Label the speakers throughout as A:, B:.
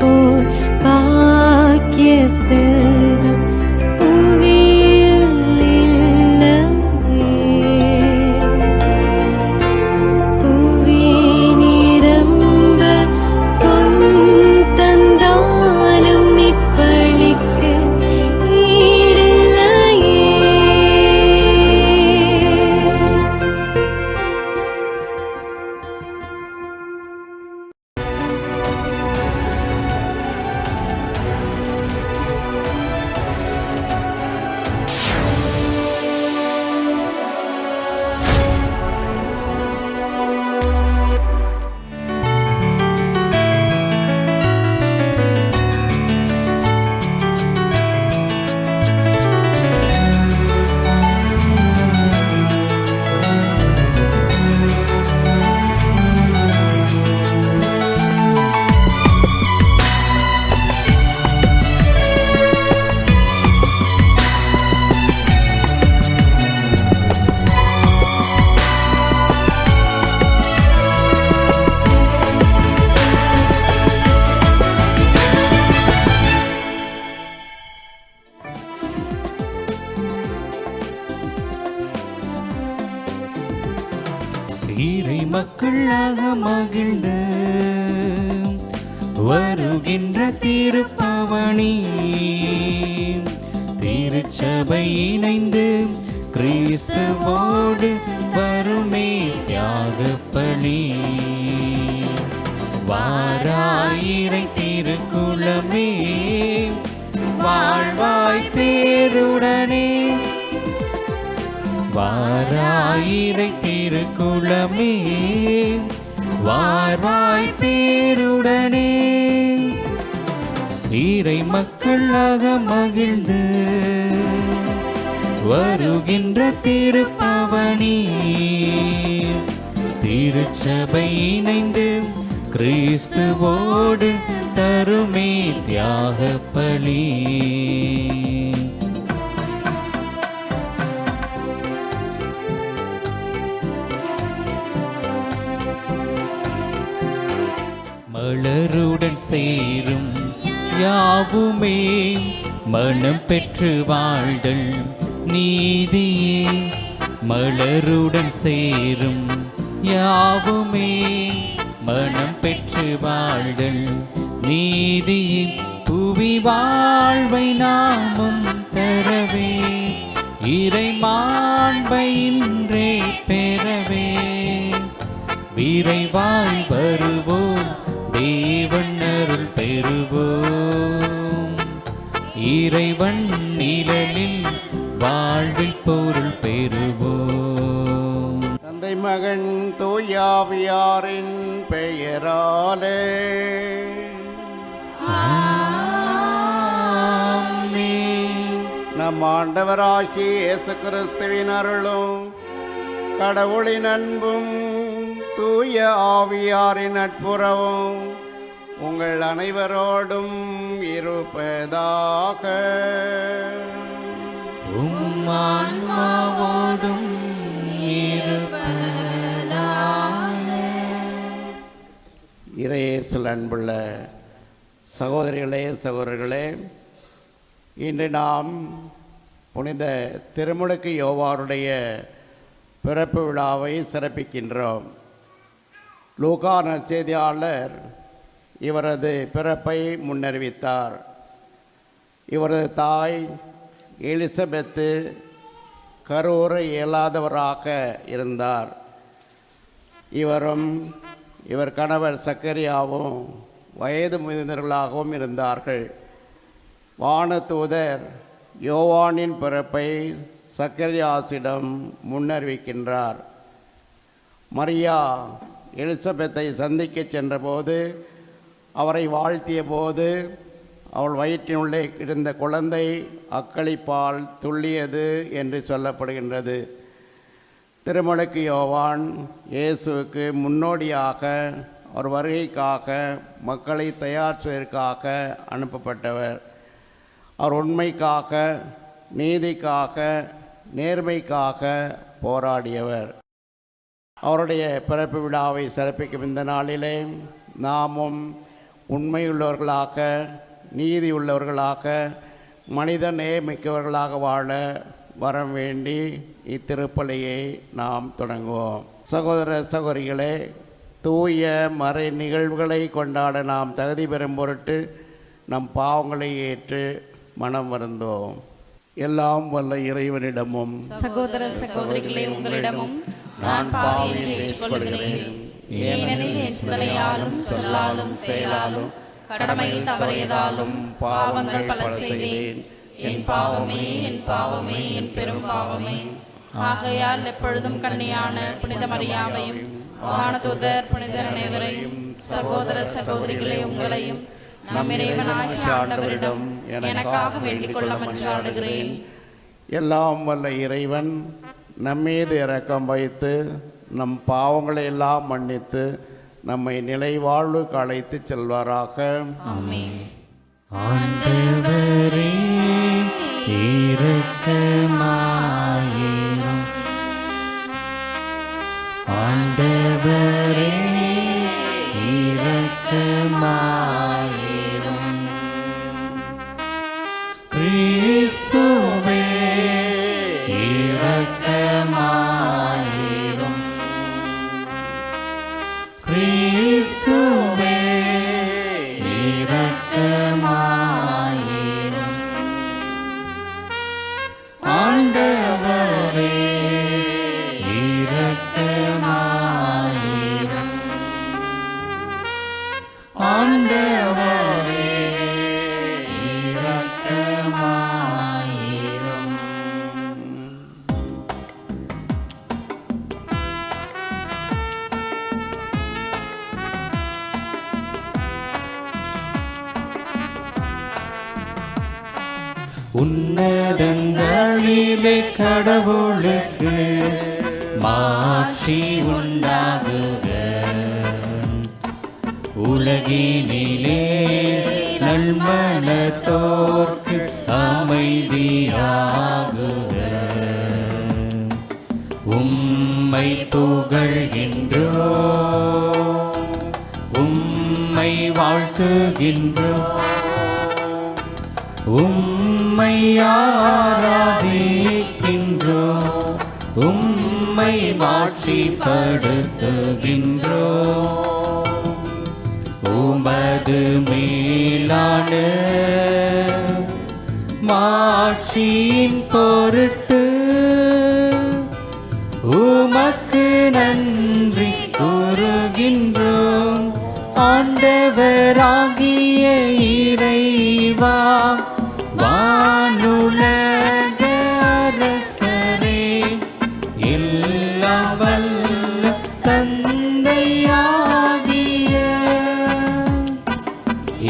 A: போல் பாக்கிய செல்வம் புவியில் இல்லையே. புவி நிரம்ப பொன் தந்தாலும் இப்பளிக்கு ஈடில்லையே.
B: இறை மக்களாக மகிழ்ந்து வருகின்ற திருப்பவனி திருச்சபை இணைந்து கிறிஸ்துவோடு வருமே தியாகப்பலி. வாராயிரை திருக்குலமே வாழ்வாய் பேருடனே. வாராயிரை திருக்குலமே வாழ்வாய் பேருடனே. இறை மக்களாக மகிழ்ந்து வருகின்ற திருப்பவனி திருச்சபை இணைந்து கிறிஸ்துவோடு தருமே தியாகப்பலி. மலருடன் சேரும் யாவுமே மனம் பெற்று வாழ்தல் நீதியே. மலருடன் சேரும் யாவுமே மனம் பெற்று வாழ்தல் நீதியே. புவி வாழ்வை நாமும் தரவே இறை மாண்பை இன்றே பெறவே விரைவாய் வருவோம் தேவன் அருள் பெறுவோம். இறைவன் நிழலில் வாழ்வில் பொருள் பெறுவோம்.
C: தந்தை மகன் தூயாவியாரின் பெயராலே
B: ஆமென்.
C: நம் ஆண்டவராகிய இயேசு கிறிஸ்துவின் அருளும் கடவுளின் அன்பும் தூய ஆவியாரின் நட்புறவும் உங்கள் அனைவரோடும் இருப்பதாக.
B: உம் ஆன்மாவோடும் இருப்பதாக.
C: இறையேசுவில் அன்புள்ள சகோதரிகளே சகோதரர்களே, இன்று நாம் புனித திருமுழுக்கு யோவானுடைய பிறப்பு விழாவை சிறப்பிக்கின்றோம். லூக்கா நற்செய்தியாளர் இவரது பிறப்பை முன்னறிவித்தார். இவரது தாய் எலிசபெத்து கருவுற இயலாதவராக இருந்தார். இவரும் இவர் கணவர் சக்கரியாவும் வயது முதிர்ந்தவர்களாகவும் இருந்தார்கள். வானதூதர் யோவானின் பிறப்பை சக்கரியாசிடம் முன்னறிவிக்கின்றார். மரியா எலிசபெத்தை சந்திக்க சென்றபோது அவரை வாழ்த்திய போது அவள் வயிற்றினுள்ளே இருந்த குழந்தை அக்களிப்பால் துள்ளியது என்று சொல்லப்படுகின்றது. திருமுழுக்கு யோவான் இயேசுவுக்கு முன்னோடியாக அவர் வருகைக்காக மக்களை தயார் செய்வதற்காக அனுப்பப்பட்டவர். அவர் உண்மைக்காக, நீதிக்காக, நேர்மைக்காக போராடியவர். அவருடைய பிறப்பு விழாவை சிறப்பிக்கும் இந்த நாளிலே நாமும் உண்மையுள்ளவர்களாக, நீதி உள்ளவர்களாக, மனித நேயமிக்கவர்களாக வாழ வரம் வேண்டி இத்திருப்பலியை நாம் தொடங்குவோம். சகோதர சகோதரிகளே, தூய மறை நிகழ்வுகளை கொண்டாட நாம் தகுதி பெறும் பொருட்டு நம் பாவங்களை ஏற்று மனம் வருந்தோம். எல்லாம் வல்ல இறைவனிடமும்
D: சகோதர சகோதரிகளே, உங்களிடமும் நான் பாவியை ஏற்றுக்கொள்கிறேன். ஏனெனில் என் சிந்தனையாலும் சொல்லாலும் செயலாலும் கடமையில் தவறியதாலும் பாவங்கள் பல செய்தேன். என் பாவமே, என் பாவமே, என் பெரும் பாவமே. ஆகையால் எப்பொழுதும் கன்னியான புனித மரியாவையும் வானதூதர் புனிதர் அனைவரையும், சகோதர சகோதரிகளே உங்களையும் நம் இறைவனாகிய ஆண்டவரிடம் எனக்காக வேண்டிக் கொள்ள மன்றாடுகிறேன்.
C: எல்லாம் வல்ல இறைவன் நம்மீது இரக்கம் வைத்து நம் பாவங்களை எல்லாம் மன்னித்து நம்மை நிலை வாழ்வுக்கு அழைத்து செல்வாராக.
D: ஆமென்.
B: ஆண்டவரே இரக்கமாயிரும். ஆண்டவரே இரக்கமாயிரும். கிறிஸ்துவே இரக்கமாயிரும். கிறிஸ்துவே இரக்கமாயிரும். ஆண்டவரே இரக்கமாயிரும். ஆண்டவரே இரக்கமாயிரும். உன்னதங்களிலே கடவுளுக்கு மாட்சி உண்டாகுக. உலகினிலே நல்மனத்தோர்க்கு அமைதியாகுக. உம்மை புகழ்கின்றோம், உம்மை வாழ்த்துகின்றோம், உம்மை ஆராதிக்கின்றோம், உம்மை மாட்சிப்படுத்துகின்றோம். உமது மேலான மாட்சியின் பொருட்டு உமக்கு நன்றி கூறுகின்றோம். ஆண்டவராகிய இறைவா, வானுலக அரசரே, எல்லாம் வல்ல தந்தையாகிய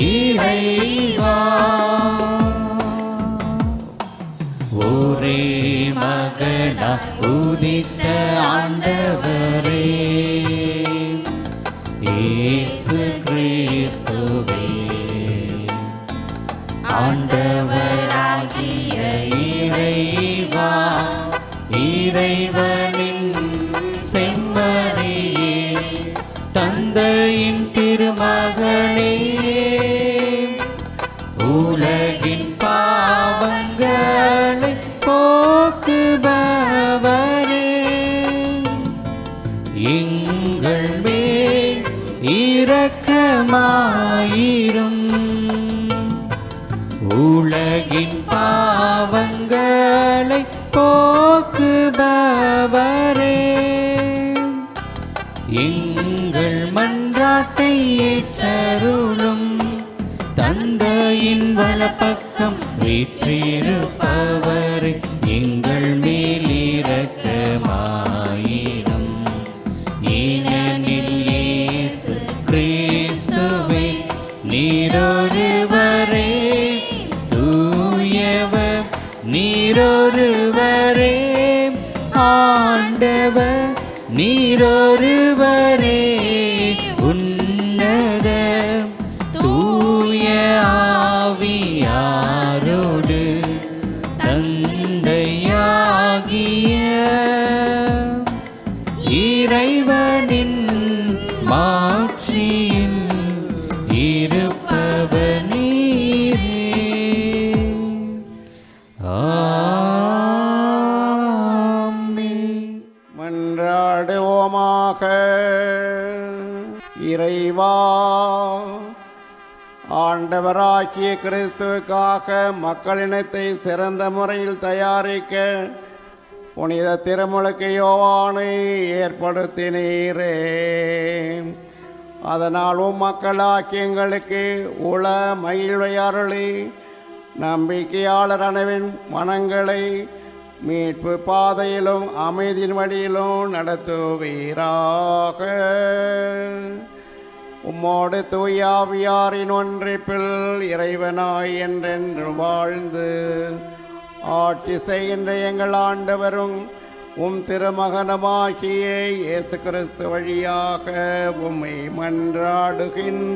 B: இறைவா, ஒரே மகனா உதித்த ஆண்டவரே இயேசு கிறிஸ்துவே, ஆண்டவராகிய இறைவா, இறைவனின் செம்மறியே, தந்தையின் திருமகனே, உலகின் பாவங்களை போக்குபவரே, எங்கள் மேல் இரக்கமாயிரும். உலகின் பாவங்களை போக்குபவரே, எங்கள் மன்றாட்டை ஏற்றருளும். தந்தையின் வலப்பக்கம் வீற்றிருப்பவரே, எங்கள் மேல் இரக்கமாயிரும். ஏனெனில் இயேசு கிறிஸ்துவே நீரொருவரே, தூயவர் நீரொருவரே, ஆண்டவர் நீரொருவரே, உன்னத தூய ஆவியாரோடு தந்தையாகிய இறைவனின் மாட்சியில் இருப்பவரே.
C: ஆண்டவராகிய கிறிஸ்துவுக்காக மக்களினத்தை சிறந்த முறையில் தயாரிக்க புனித திருமுழுக்கு யோவானை ஏற்படுத்தினீரே. அதனால் மக்களாகிய எங்களுக்கு உள மகிழ்வை அருளி நம்பிக்கையாளர் அனைவரின் மனங்களை மீட்பு பாதையிலும் அமைதியின் வழியிலும் நடத்துவீராக. உம்மோடு தூயாவியாரின் ஒன்றிப்பில் இறைவனாய் என்றென்று வாழ்ந்து ஆட்சி செய்கின்ற எங்கள் ஆண்டவரும் உம் திருமகனமாகிய இயேசு கிறிஸ்து வழியாக உம்மை மன்றாடுகின்றோம்.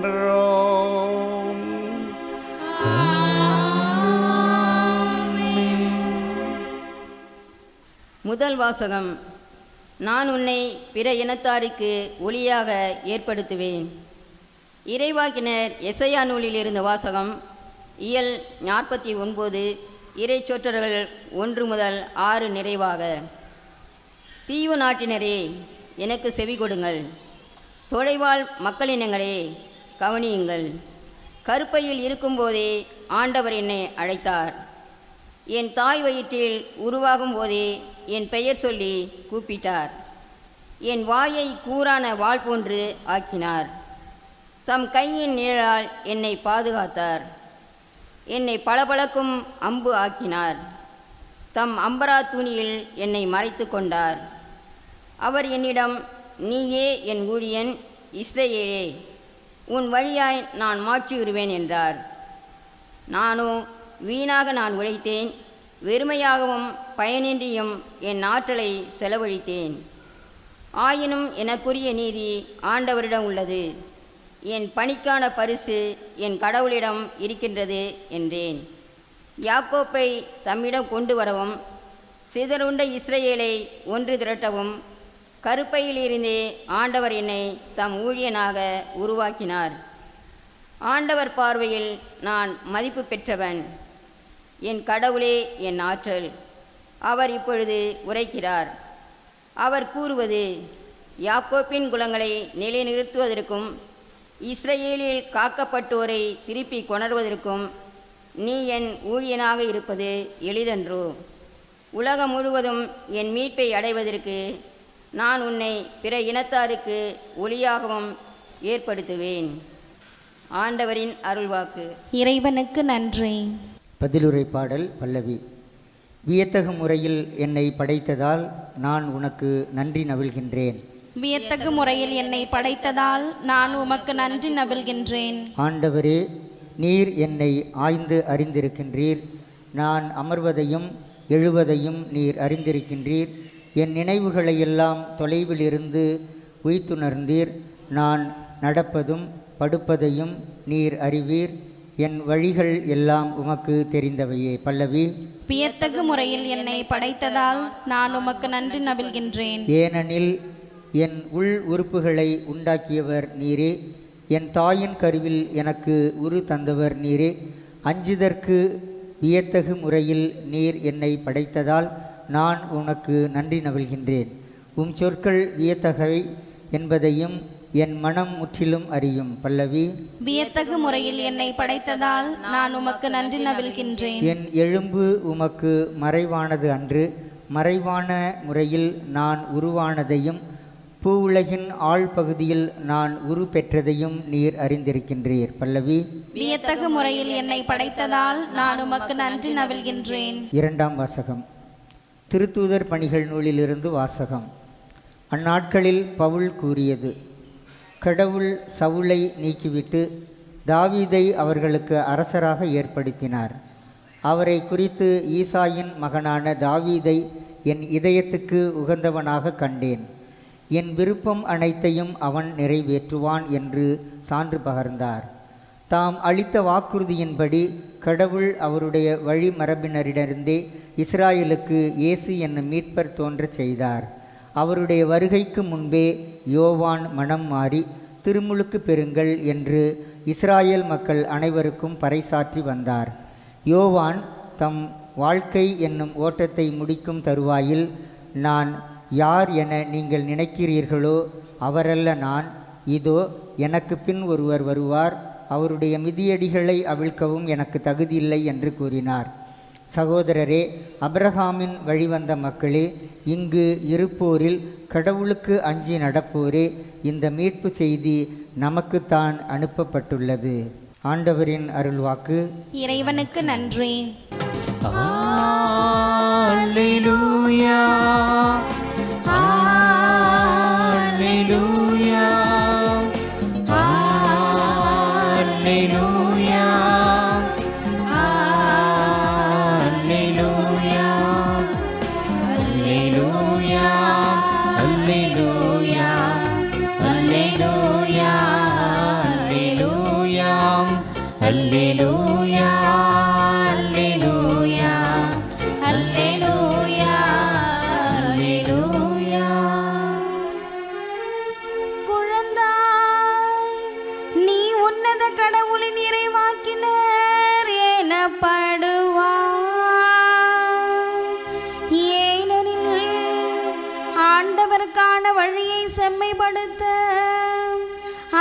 E: முதல் வாசகம். நான் உன்னை பிற இனத்தாருக்கு ஒளியாக ஏற்படுத்துவேன். இறைவாக்கினர் எசையா நூலில் இருந்த வாசகம். இயல் 49 இறை சொற்றர்கள் 1 முதல் 6 நிறைவாக. தீவு நாட்டினரே, எனக்கு செவி கொடுங்கள். தொலைவாழ் மக்களினங்களே, கவனியுங்கள். கருப்பையில் இருக்கும்போதே ஆண்டவர் என்னை அழைத்தார். என் தாய் வயிற்றில் உருவாகும் போதே என் பெயர் சொல்லி கூப்பிட்டார். என் வாயை கூரான வாள் போன்று ஆக்கினார். தம் கையின் நிழலால் என்னை பாதுகாத்தார். என்னை பளபளக்கும் அம்பு ஆக்கினார். தம் அம்பரா துணியில் என்னை மறைத்து கொண்டார். அவர் என்னிடம், நீயே என் ஊழியன் இஸ்ரவேலே, உன் வழியாய் நான் மாற்றியுறுவேன் என்றார். நானோ வீணாக நான் உழைத்தேன், வெறுமையாகவும் பயனின்றியும் என் ஆற்றலை செலவழித்தேன். ஆயினும் எனக்குரிய நீதி ஆண்டவரிடம் உள்ளது, என் பணிக்கான பரிசு என் கடவுளிடம் இருக்கின்றது என்றேன். யாக்கோப்பை தம்மிடம் கொண்டு வரவும், சிதறுண்ட இஸ்ரவேலை ஒன்று திரட்டவும் கருப்பையிலிருந்தே ஆண்டவர் என்னை தம் ஊழியனாக உருவாக்கினார். ஆண்டவர் பார்வையில் நான் மதிப்பு பெற்றவன். என் கடவுளே என் ஆற்றல். அவர் இப்பொழுது உரைக்கிறார். அவர் கூறுவது, யாக்கோப்பின் குலங்களை நிலைநிறுத்துவதற்கும் இஸ்ரவேலில் காக்கப்பட்டோரை திருப்பி கொணர்வதற்கும் நீ என் ஊழியனாக இருப்பது எளிதன்றோ? உலகம் முழுவதும் என் மீட்பை அடைவதற்கு நான் உன்னை பிற இனத்தாருக்கு ஒளியாகவும் ஏற்படுத்துவேன். ஆண்டவரின் அருள்வாக்கு.
A: இறைவனுக்கு நன்றி.
F: பதிலுரை பாடல் பல்லவி. வியத்தகு முறையில் என்னை படைத்ததால் நான் உனக்கு நன்றி நவில்கின்றேன்.
D: வியத்தகு முறையில் என்னை படைத்ததால் நான் உமக்கு நன்றி நவில்கின்றேன்.
F: ஆண்டவரே, நீர் என்னை ஆய்ந்து அறிந்திருக்கின்றீர். நான் அமர்வதையும் எழுவதையும் நீர் அறிந்திருக்கின்றீர். என் நினைவுகளையெல்லாம் தொலைவிலிருந்து உய்த்துணர்ந்தீர். நான் நடப்பதும் படுப்பதையும் நீர் அறிவீர். என் வழிகள் எல்லாம் உமக்கு தெரிந்தவையே. பல்லவி.
D: வியத்தகு முறையில் என்னை படைத்ததால் நான் உமக்கு நன்றி நவில்கின்றேன்.
F: ஏனெனில் என் உள் உறுப்புகளை உண்டாக்கியவர் நீரே. என் தாயின் கருவில் எனக்கு உரு தந்தவர் நீரே. அஞ்சுதற்கு வியத்தகு முறையில் நீர் என்னை படைத்ததால் நான் உனக்கு நன்றி நவில்கின்றேன். உம் சொற்கள் வியத்தகை என்பதையும் என் மனம் முற்றிலும் அறியும். பல்லவி.
D: வியத்தகு முறையில் என்னை படைத்ததால் நான் உமக்கு நன்றி நவில்கின்றேன்.
F: என் எழும்பு உமக்கு மறைவானது அன்று. மறைவான முறையில் நான் உருவானதையும் பூவுலகின் ஆழ்பகுதியில் நான் உரு பெற்றதையும் நீர் அறிந்திருக்கின்றீர். பல்லவி.
D: வியத்தகு முறையில் என்னை படைத்ததால் நான் உமக்கு நன்றி நவில்கின்றேன்.
F: இரண்டாம் வாசகம். திருத்தூதர் பணிகள் நூலிலிருந்து வாசகம். அந்நாட்களில் பவுல் கூறியது, கடவுள் சவுலை நீக்கிவிட்டு தாவீதை அவர்களுக்கு அரசராக ஏற்படுத்தினார். அவரை குறித்து ஈசாயின் மகனான தாவீதை என் இதயத்துக்கு உகந்தவனாக கண்டேன். என் விருப்பம் அனைத்தையும் அவன் நிறைவேற்றுவான் என்று சான்று பகர்ந்தார். தாம் அளித்த வாக்குறுதியின்படி கடவுள் அவருடைய வழிமரபினரிடமிருந்தே இஸ்ராயலுக்கு இயேசு என்னும் மீட்பர் தோன்றச் செய்தார். அவருடைய வருகைக்கு முன்பே யோவான் மனம் மாறி திருமுழுக்கு பெறுங்கள் என்று இஸ்ராயேல் மக்கள் அனைவருக்கும் பறைசாற்றி வந்தார். யோவான் தம் வாழ்க்கை என்னும் ஓட்டத்தை முடிக்கும் தருவாயில், நான் யார் என நீங்கள் நினைக்கிறீர்களோ அவரல்ல நான், இதோ எனக்கு பின் ஒருவர் வருவார், அவருடைய மிதியடிகளை அவிழ்க்கவும் எனக்கு தகுதியில்லை என்று கூறினார். சகோதரரே, அபிரகாமின் வழிவந்த மக்களே, இங்கு இருப்போரில் கடவுளுக்கு அஞ்சி நடப்போரே, இந்த மீட்பு செய்தி நமக்குத்தான் அனுப்பப்பட்டுள்ளது. ஆண்டவரின் அருள்வாக்கு.
D: இறைவனுக்கு நன்றி.
B: அல்லேலூயா, அல்லேலூயா, அல்லேலூயா, அல்லேலூயா, அல்லேலூயா, அல்லேலூயா, அல்லேலூயா, அல்லேலூயா, அல்லேலூயா, அல்லேலூயா, அல்லேலூயா.
D: குழந்தாய், நீ உன்னத கடவுளின் இறைவாக்கினர் எனப்படுவாய். ஏனெனில் ஆண்டவருக்கான வழியை செம்மைப்படுத்த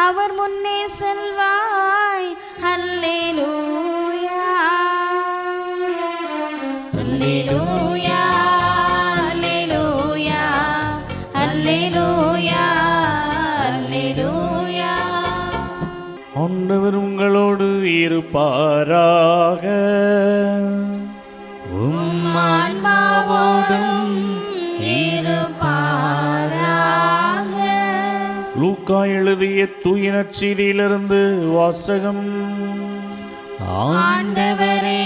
D: அவர் முன்னே செல்வாய். அல்லேலூயா, அல்லேலூயா, அல்லேலூயா, அல்லேலூயா, அல்லேலூயா.
G: ஆண்டவர் உங்களோடு இருப்பாராக.
B: உம் ஆன்மாவோடும் இருப்பாராக.
G: லூக்கா எழுதிய தூய நற்செய்தியிலிருந்து வாசகம்.
B: ஆண்டவரே,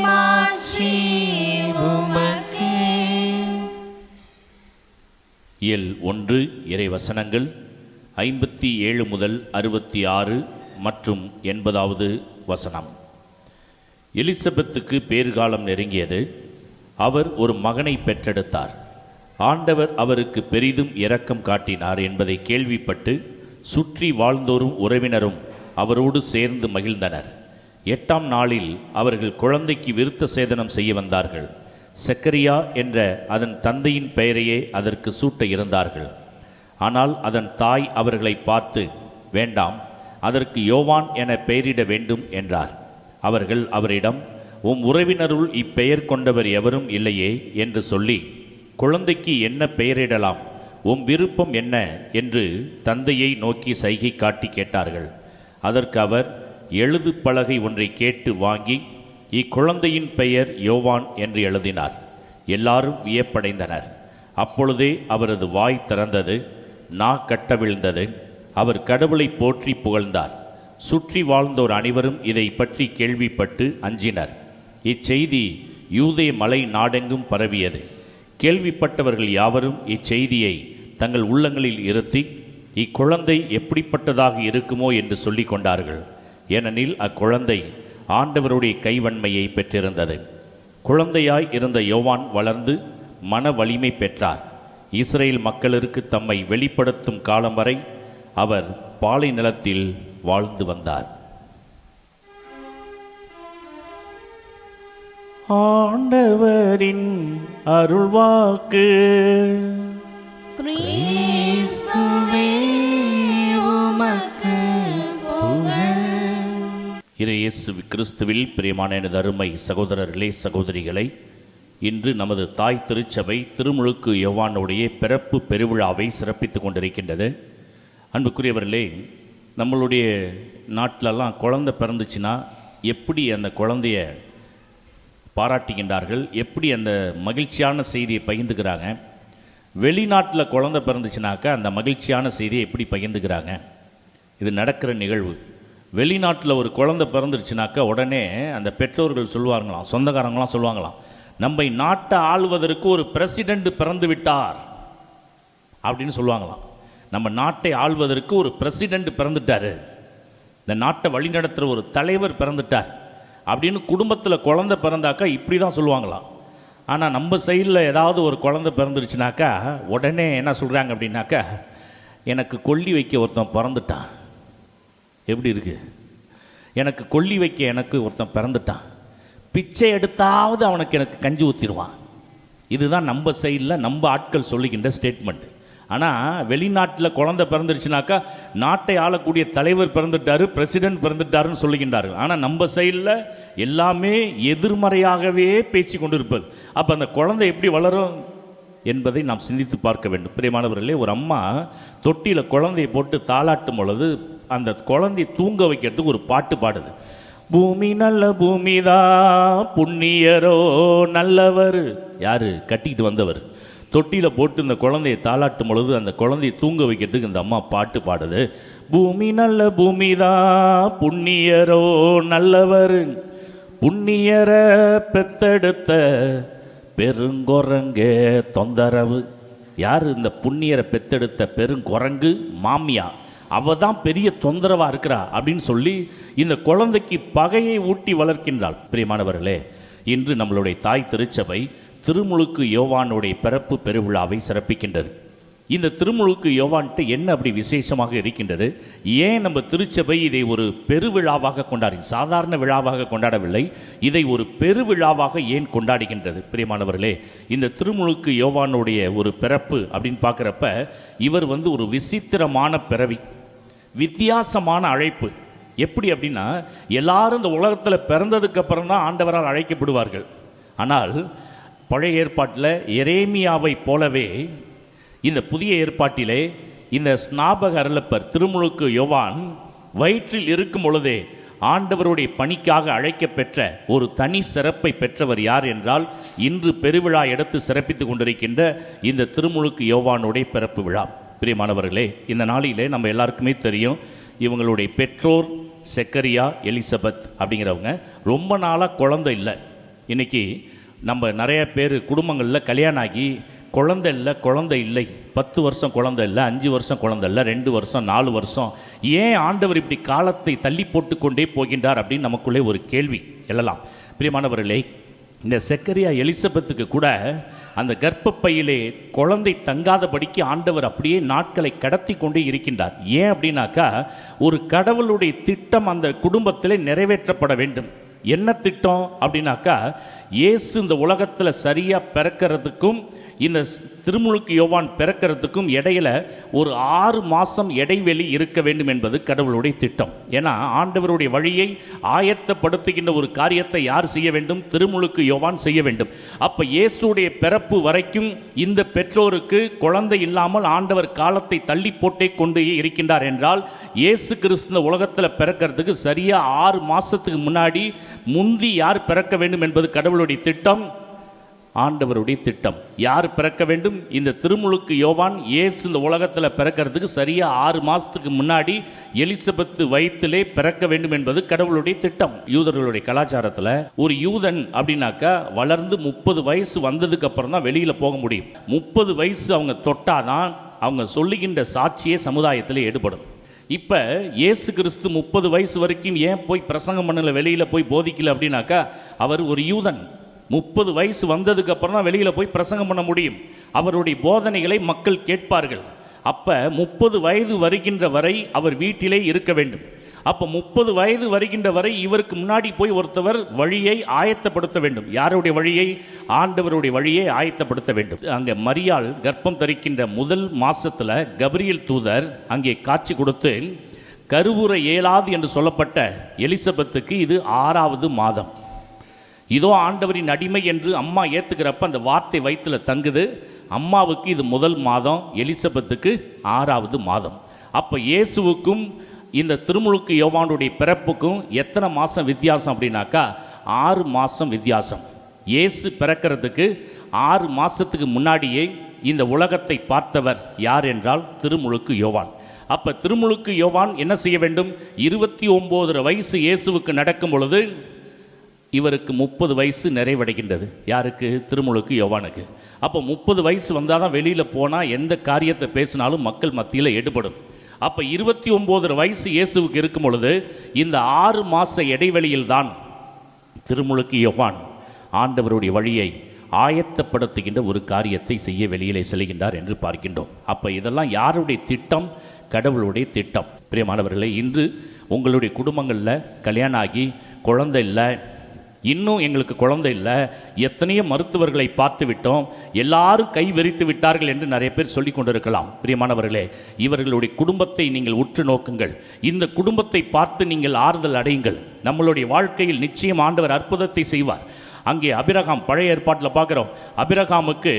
B: மாட்சி உமக்கே.
G: இயல் 1 இறை வசனங்கள் 57 முதல் 66 மற்றும் 80வது வசனம். எலிசபெத்துக்கு பேறுகாலம் நெருங்கியது. அவர் ஒரு மகனை பெற்றெடுத்தார். ஆண்டவர் அவருக்கு பெரிதும் இரக்கம் காட்டினார் என்பதை கேள்விப்பட்டு சுற்றி வாழ்ந்தோரும் உறவினரும் அவரோடு சேர்ந்து மகிழ்ந்தனர். 8ஆம் நாளில் அவர்கள் குழந்தைக்கு விருத்த சேதனம் செய்ய வந்தார்கள். செக்கரியா என்ற அதன் தந்தையின் பெயரையே அதற்கு சூட்ட இருந்தார்கள். ஆனால் அதன் தாய் அவர்களை பார்த்து, வேண்டாம், அதற்கு யோவான் என பெயரிட வேண்டும் என்றார். அவர்கள் அவரிடம், உம் உறவினருள் இப்பெயர் கொண்டவர் எவரும் இல்லையே என்று சொல்லி, குழந்தைக்கு என்ன பெயரிடலாம், உம் விருப்பம் என்ன என்று தந்தையை நோக்கி சைகை காட்டி கேட்டார்கள். அதற்கு அவர் எழுது பலகை ஒன்றை கேட்டு வாங்கி இக்குழந்தையின் பெயர் யோவான் என்று எழுதினார். எல்லாரும் வியப்படைந்தனர். அப்பொழுதே அவரது வாய் திறந்தது, நா கட்டவிழ்ந்தது. அவர் கடவுளை போற்றி புகழ்ந்தார். சுற்றி வாழ்ந்தோர் அனைவரும் இதை பற்றி கேள்விப்பட்டு அஞ்சினர். இச்செய்தி யூதே மலை நாடெங்கும் பரவியது. கேள்விப்பட்டவர்கள் யாவரும் இச்செய்தியை தங்கள் உள்ளங்களில் இருத்தி, இக்குழந்தை எப்படிப்பட்டதாக இருக்குமோ என்று சொல்லிக் கொண்டார்கள். ஏனெனில் அக்குழந்தை ஆண்டவருடைய கைவன்மையை பெற்றிருந்தது. குழந்தையாய் இருந்த யோவான் வளர்ந்து மன வலிமை பெற்றார். இஸ்ரேல் மக்களுக்கு தம்மை வெளிப்படுத்தும் காலம் வரை அவர் பாலை நிலத்தில் வாழ்ந்து வந்தார். ஆண்டவரின் அருள்வாக்கு.
B: கிறிஸ்துவே உமக்கு புகழ்.
G: இயேசு கிறிஸ்துவில் பிரியமான எனது அருமை சகோதரர்களே, சகோதரிகளை, இன்று நமது தாய் திருச்சபை திருமுழுக்கு யோவானுடைய பிறப்பு பெருவிழாவை சிறப்பித்து கொண்டிருக்கின்றது. அன்புக்குரியவர்களே, நம்மளுடைய நாட்டிலெல்லாம் குழந்தை பிறந்துச்சுன்னா எப்படி அந்த குழந்தைய பாராட்டுகின்றார்கள், எப்படி அந்த மகிழ்ச்சியான செய்தியை பகிர்ந்துக்கிறாங்க. வெளிநாட்டில் குழந்தை பிறந்துச்சுனாக்கா அந்த மகிழ்ச்சியான செய்தியை எப்படி பகிர்ந்துக்கிறாங்க. இது நடக்கிற நிகழ்வு. வெளிநாட்டில் ஒரு குழந்தை பிறந்துருச்சுனாக்கா உடனே அந்த பெற்றோர்கள் சொல்லுவாங்களாம், சொந்தக்காரங்களாம் சொல்லுவாங்களாம், நம்மை நாட்டை ஆள்வதற்கு ஒரு பிரசிடெண்ட் பிறந்து விட்டார் அப்படின்னு சொல்லுவாங்களாம். நம்ம நாட்டை ஆள்வதற்கு ஒரு பிரசிடெண்ட் பிறந்துட்டார், இந்த நாட்டை வழிநடத்துகிற ஒரு தலைவர் பிறந்துட்டார் அப்படின்னு குடும்பத்தில் குழந்தை பிறந்தாக்கா இப்படி தான் சொல்லுவாங்களாம். ஆனால் நம்ம சைடில் ஏதாவது ஒரு குழந்தை பிறந்துருச்சுனாக்கா உடனே என்ன சொல்கிறாங்க அப்படின்னாக்கா, எனக்கு கொல்லி வைக்க ஒருத்தன் பிறந்துட்டான். எப்படி இருக்குது? எனக்கு கொல்லி வைக்க எனக்கு ஒருத்தன் பிறந்துட்டான், பிச்சை எடுத்தாவது அவனுக்கு எனக்கு கஞ்சி ஊற்றிடுவான். இதுதான் நம்ம சைடில் நம்ம ஆட்கள் சொல்லுகின்ற ஸ்டேட்மெண்ட். ஆனால் வெளிநாட்டில் குழந்தை பிறந்துருச்சுனாக்கா நாட்டை ஆளக்கூடிய தலைவர் பிறந்துட்டாரு, பிரசிடென்ட் பிறந்துட்டாருன்னு சொல்லுகின்றார்கள். ஆனால் நம்ம சைடில் எல்லாமே எதிர்மறையாகவே பேசி கொண்டு இருப்பது. அப்போ அந்த குழந்தை எப்படி வளரும் என்பதை நாம் சிந்தித்து பார்க்க வேண்டும். பிரியமானவர்களே, ஒரு அம்மா தொட்டியில் குழந்தையை போட்டு தாளாட்டும் பொழுது அந்த குழந்தையை தூங்க வைக்கிறதுக்கு ஒரு பாட்டு பாடுது. பூமி நல்ல பூமிதான், புண்ணியரோ நல்லவர். யார்? கட்டிக்கிட்டு வந்தவர். தொட்டியில் போட்டு இந்த குழந்தையை தாளாட்டும் பொழுது அந்த குழந்தையை தூங்க வைக்கிறதுக்கு இந்த அம்மா பாட்டு பாடுது. பூமி நல்ல பூமிதான், புண்ணியரோ நல்லவர், புண்ணியரை பெத்தெடுத்த பெருங்குரங்கு தொந்தரவு. யார் இந்த புண்ணியரை பெத்தெடுத்த பெருங்குரங்கு? மாமியா. அவ தான் பெரிய தொந்தரவாக இருக்கிறா அப்படின்னு சொல்லி இந்த குழந்தைக்கு பகையை ஊட்டி வளர்க்கின்றாள். பிரியமானவர்களே, இன்று நம்மளுடைய தாய் திருச்சபை திருமுழுக்கு யோவானுடைய பிறப்பு பெருவிழாவை சிறப்பிக்கின்றது. இந்த திருமுழுக்கு யோவான்ட்டு என்ன அப்படி விசேஷமாக இருக்கின்றது? ஏன் நம்ம திருச்சபை இதை ஒரு பெருவிழாவாக கொண்டாடி, சாதாரண விழாவாக கொண்டாடவில்லை, இதை ஒரு பெருவிழாவாக ஏன் கொண்டாடுகின்றது? பிரியமானவர்களே, இந்த திருமுழுக்கு யோவானுடைய ஒரு பிறப்பு அப்படின்னு பார்க்குறப்ப இவர் ஒரு விசித்திரமான பிறவி, வித்தியாசமான அழைப்பு. எப்படி அப்படின்னா, எல்லாரும் இந்த உலகத்தில் பிறந்ததுக்கு அப்புறம் தான் ஆண்டவரால் அழைக்கப்படுவார்கள். ஆனால் பழைய ஏற்பாட்டில் எரேமியாவை போலவே இந்த புதிய ஏற்பாட்டிலே இந்த ஸ்நாபக அருளப்பர் திருமுழுக்கு யோவான் வயிற்றில் இருக்கும் பொழுதே ஆண்டவருடைய பணிக்காக அழைக்கப்பெற்ற ஒரு தனி சிறப்பை பெற்றவர் யார் என்றால், இன்று பெருவிழா எடுத்து சிறப்பித்து கொண்டிருக்கின்ற இந்த திருமுழுக்கு யோவானுடைய பிறப்பு விழா. பிரியமானவர்களே, இந்த நாளிலே நம்ம எல்லாருக்குமே தெரியும், இவங்களுடைய பெற்றோர் செக்கரியா எலிசபெத் அப்படிங்கிறவங்க ரொம்ப நாளாக குழந்தை இல்லை. இன்றைக்கி நம்ம நிறைய பேர் குடும்பங்களில் கல்யாணம் ஆகி குழந்தை இல்லை, 10 வருஷம் குழந்தை இல்லை, 5 வருஷம் குழந்தை இல்லை, 2 வருஷம் 4 வருஷம். ஏன் ஆண்டவர் இப்படி காலத்தை தள்ளி போட்டு கொண்டே போகின்றார் அப்படின்னு நமக்குள்ளே ஒரு கேள்வி எழலாம். பிரியமானவர்களே, இந்த செக்கரியா எலிசபெத்துக்கு கூட அந்த கர்ப்பப்பையிலே குழந்தை தங்காதபடிக்கு ஆண்டவர் அப்படியே நாட்களை கடத்தி கொண்டே இருக்கின்றார். ஏன் அப்படின்னாக்கா, ஒரு கடவுளுடைய திட்டம் அந்த குடும்பத்திலே நிறைவேற்றப்பட வேண்டும். என்ன திட்டம் அப்படின்னாக்கா, இயேசு இந்த உலகத்தில் சரியாக பிறக்கிறதுக்கும் இந்த திருமுழுக்கு யோவான் பிறக்கிறதுக்கும் இடையில ஒரு 6 மாதம் இடைவெளி இருக்க வேண்டும் என்பது கடவுளுடைய திட்டம். ஏன்னா ஆண்டவருடைய வழியை ஆயத்தப்படுத்துகின்ற ஒரு காரியத்தை யார் செய்ய வேண்டும்? திருமுழுக்கு யோவான் செய்ய வேண்டும். அப்போ இயேசுடைய பிறப்பு வரைக்கும் இந்த பெற்றோருக்கு குழந்தை இல்லாமல் ஆண்டவர் காலத்தை தள்ளி போட்டே கொண்டு இருக்கின்றார் என்றால், இயேசு கிறிஸ்து உலகத்தில் பிறக்கிறதுக்கு சரியாக 6 மாதத்துக்கு முந்தி யார் பிறக்க வேண்டும் என்பது கடவுளுடைய திட்டம், ஆண்டவருடைய திட்டம். யார் பிறக்க வேண்டும்? இந்த திருமுழுக்கு யோவான் இயேசு இந்த உலகத்தில் பிறக்கிறதுக்கு சரியாக 6 மாதத்துக்கு முன்னாடி எலிசபெத்து வயிற்றிலே பிறக்க வேண்டும் என்பது கடவுளுடைய திட்டம். யூதர்களுடைய கலாச்சாரத்தில் ஒரு யூதன் அப்படின்னாக்கா வளர்ந்து 30 வயசு வந்ததுக்கு அப்புறம் தான் வெளியில் போக முடியும். 30 வயசு அவங்க தொட்டாதான் அவங்க சொல்லுகின்ற சாட்சியே சமுதாயத்தில் ஈடுபடும். இப்போ இயேசு கிறிஸ்து 30 வயசு வரைக்கும் ஏன் போய் பிரசங்கம் பண்ணல, வெளியில் போய் போதிக்கல அப்படின்னாக்கா, அவர் ஒரு யூதன். 30 வயசு வந்ததுக்கு அப்புறம் தான் வெளியில் போய் பிரசங்கம் பண்ண முடியும். அவருடைய போதனைகளை மக்கள் கேட்பார்கள். அப்போ 30 வயது வருகின்ற வரை அவர் வீட்டிலே இருக்க வேண்டும். அப்போ 30 வயது வருகின்ற வரை இவருக்கு முன்னாடி போய் ஒருத்தவர் வழியை ஆயத்தப்படுத்த வேண்டும். யாருடைய வழியை? ஆண்டவருடைய வழியை ஆயத்தப்படுத்த வேண்டும். அங்கே மரியாள் கர்ப்பம் தரிக்கின்ற முதல் மாசத்துல கபிரியேல் தூதர் அங்கே காட்சி கொடுத்து, கருவுற இயலாது என்று சொல்லப்பட்ட எலிசபெத்துக்கு இது 6வது மாதம். இதோ ஆண்டவரின் அடிமை என்று அம்மா ஏற்றுக்கிறப்ப அந்த வார்த்தை வயிற்றில் தங்குது. அம்மாவுக்கு இது முதல் மாதம், எலிசபெத்துக்கு 6வது மாதம். அப்போ இயேசுவுக்கும் இந்த திருமுழுக்கு யோவானுடைய பிறப்புக்கும் எத்தனை மாதம் வித்தியாசம் அப்படின்னாக்கா, 6 மாதம் வித்தியாசம். இயேசு பிறக்கிறதுக்கு 6 மாதத்துக்கு முன்னாடியே இந்த உலகத்தை பார்த்தவர் யார் என்றால் திருமுழுக்கு யோவான். அப்போ திருமுழுக்கு யோவான் என்ன செய்ய வேண்டும்? 29 வயசு இயேசுவுக்கு நடக்கும் பொழுது இவருக்கு 30 வயசு நிறைவடைகின்றது. யாருக்கு? திருமுழுக்கு யோவானுக்கு. அப்போ 30 வயசு வந்தால் தான் வெளியில் போனால் எந்த காரியத்தை பேசினாலும் மக்கள் மத்தியில் ஈடுபடும். அப்போ 29 வயசு இயேசுவுக்கு இருக்கும் பொழுது இந்த 6 மாத இடைவெளியில் தான் திருமுழுக்கு யோவான் ஆண்டவருடைய வழியை ஆயத்தப்படுத்துகின்ற ஒரு காரியத்தை செய்ய வெளியிலே செல்கின்றார் என்று பார்க்கின்றோம். அப்போ இதெல்லாம் யாருடைய திட்டம்? கடவுளுடைய திட்டம். பிரியமானவர்களே, இன்று உங்களுடைய குடும்பங்களில் கல்யாணம் ஆகி குழந்தை இல்லை, இன்னும் எங்களுக்கு குழந்தை இல்லை, எத்தனையோ மருத்துவர்களை பார்த்து விட்டோம், எல்லாரும் கை வெறித்து விட்டார்கள் என்று நிறைய பேர் சொல்லி கொண்டிருக்கலாம். பிரியமானவர்களே, இவர்களுடைய குடும்பத்தை நீங்கள் உற்று நோக்குங்கள். இந்த குடும்பத்தை பார்த்து நீங்கள் ஆறுதல் அடையுங்கள். நம்மளுடைய வாழ்க்கையில் நிச்சயம் ஆண்டவர் அற்புதத்தை செய்வார். அங்கே அபிரகாம், பழைய ஏற்பாட்டில் பார்க்குறோம், அபிரகாமுக்கு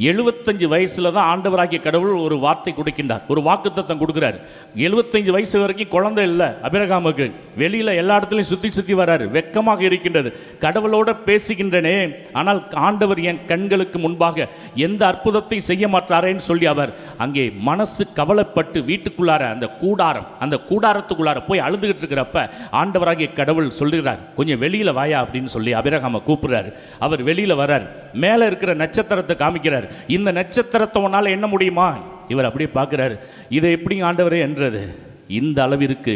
G: 75 வயசுல தான் ஆண்டவராகிய கடவுள் ஒரு வார்த்தை கொடுக்கின்றார், ஒரு வாக்குத்தத்தம் கொடுக்கிறார். 75 வயசு வரைக்கும் குழந்தை இல்லை அபிரகாமுக்கு. வெளியில எல்லா இடத்துலையும் சுத்தி வர்றாரு, வெக்கமாக இருக்கின்றது. கடவுளோட பேசுகின்றனே, ஆனால் ஆண்டவர் என் கண்களுக்கு முன்பாக எந்த அற்புதத்தை செய்ய மாட்டாரேன்னு சொல்லி அவர் அங்கே மனசு கவலைப்பட்டு வீட்டுக்குள்ளார அந்த கூடாரத்துக்குள்ளார போய் அழுதுகிட்டு இருக்கிறப்ப ஆண்டவராகிய கடவுள் சொல்லுகிறார், கொஞ்சம் வெளியில வாயா அப்படின்னு சொல்லி அபிரகாமை கூப்பிடுறாரு. அவர் வெளியில வர்றார், மேல இருக்கிற நட்சத்திரத்தை காமிக்கிறார். இந்த நட்சத்திரத்தை உன்னால என்ன முடியுமா? இவர் அப்படியே பார்க்கிறார், இதை எப்படி ஆண்டவரே என்றது, இந்த அளவிற்கு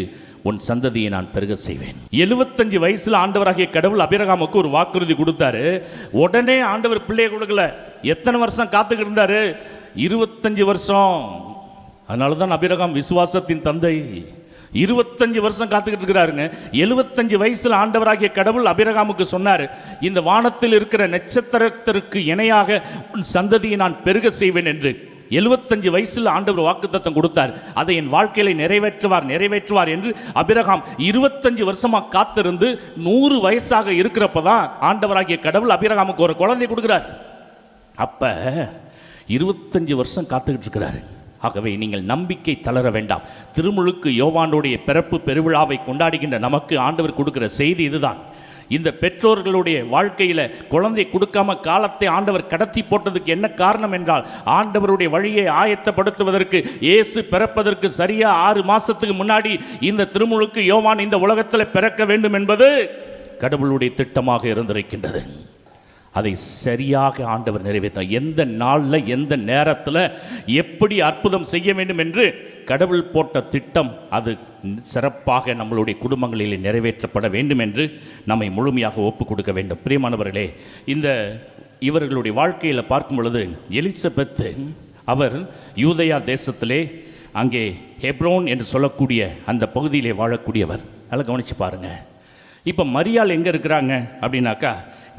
G: உன் சந்ததியை நான் பெருக செய்வேன். 75 வயசுல ஆண்டவராகிய கடவுள் அபிரகாமுக்கு ஒரு வாக்குறுதி கொடுத்தாரு. உடனே ஆண்டவர் பிள்ளையை கொடுக்கல. எத்தனை வருஷம் காத்துக்கிட்டு இருந்தாரு? 25 வருஷம். அதனாலதான் அபிரகாம் விசுவாசத்தின் தந்தை. 25 வருஷம் காத்துக்கிட்டு இருக்கிறாருங்க. 75 வயசுல ஆண்டவராகிய கடவுள் அபிரகாமுக்கு சொன்னார், இந்த வானத்தில் இருக்கிற நட்சத்திரத்திற்கு இணையாக உன் சந்ததியை நான் பெருக செய்வேன் என்று. 75 வயசுல ஆண்டவர் வாக்குத்தத்தம் கொடுத்தார். அதை என் வாழ்க்கையில நிறைவேற்றுவார் என்று அபிரகாம் 25 வருஷமா காத்திருந்து 100 வயசாக இருக்கிறப்பதான் ஆண்டவராகிய கடவுள் அபிரகாமுக்கு ஒரு குழந்தை கொடுக்கிறார். அப்ப 25 வருஷம் காத்துக்கிட்டு இருக்கிறாரு. ஆகவே நீங்கள் நம்பிக்கை தளர வேண்டாம். திருமுழுக்கு யோவானுடைய பிறப்பு பெருவிழாவை கொண்டாடுகின்ற நமக்கு ஆண்டவர் கொடுக்கிற செய்தி இதுதான். இந்த பெற்றோர்களுடைய வாழ்க்கையில குழந்தை கொடுக்காம காலத்தை ஆண்டவர் கடத்தி போட்டதுக்கு என்ன காரணம் என்றால், ஆண்டவருடைய வழியை ஆயத்தப்படுத்துவதற்கு, இயேசு பிறப்பதற்கு சரியா 6 மாசத்துக்கு முன்னாடி இந்த திருமுழுக்கு யோவான் இந்த உலகத்தில் பிறக்க வேண்டும் என்பது கடவுளுடைய திட்டமாக இருந்திருக்கின்றது. அதை சரியாக ஆண்டவர் நிறைவேற்றார். எந்த நாளில் எந்த நேரத்தில் எப்படி அற்புதம் செய்ய வேண்டும் என்று கடவுள் போட்ட திட்டம் அது சிறப்பாக நம்மளுடைய குடும்பங்களில் நிறைவேற்றப்பட வேண்டும் என்று நம்மை முழுமையாக ஒப்புக் கொடுக்க வேண்டும். பிரியமானவர்களே, இவர்களுடைய வாழ்க்கையில் பார்க்கும் பொழுது எலிசபெத் அவர் யூதயா தேசத்திலே அங்கே ஹெப்ரோன் என்று சொல்லக்கூடிய அந்த பகுதியிலே வாழக்கூடியவர். நல்லா கவனிச்சு பாருங்க. இப்போ மரியாள் எங்கே இருக்கிறாங்க அப்படின்னாக்கா,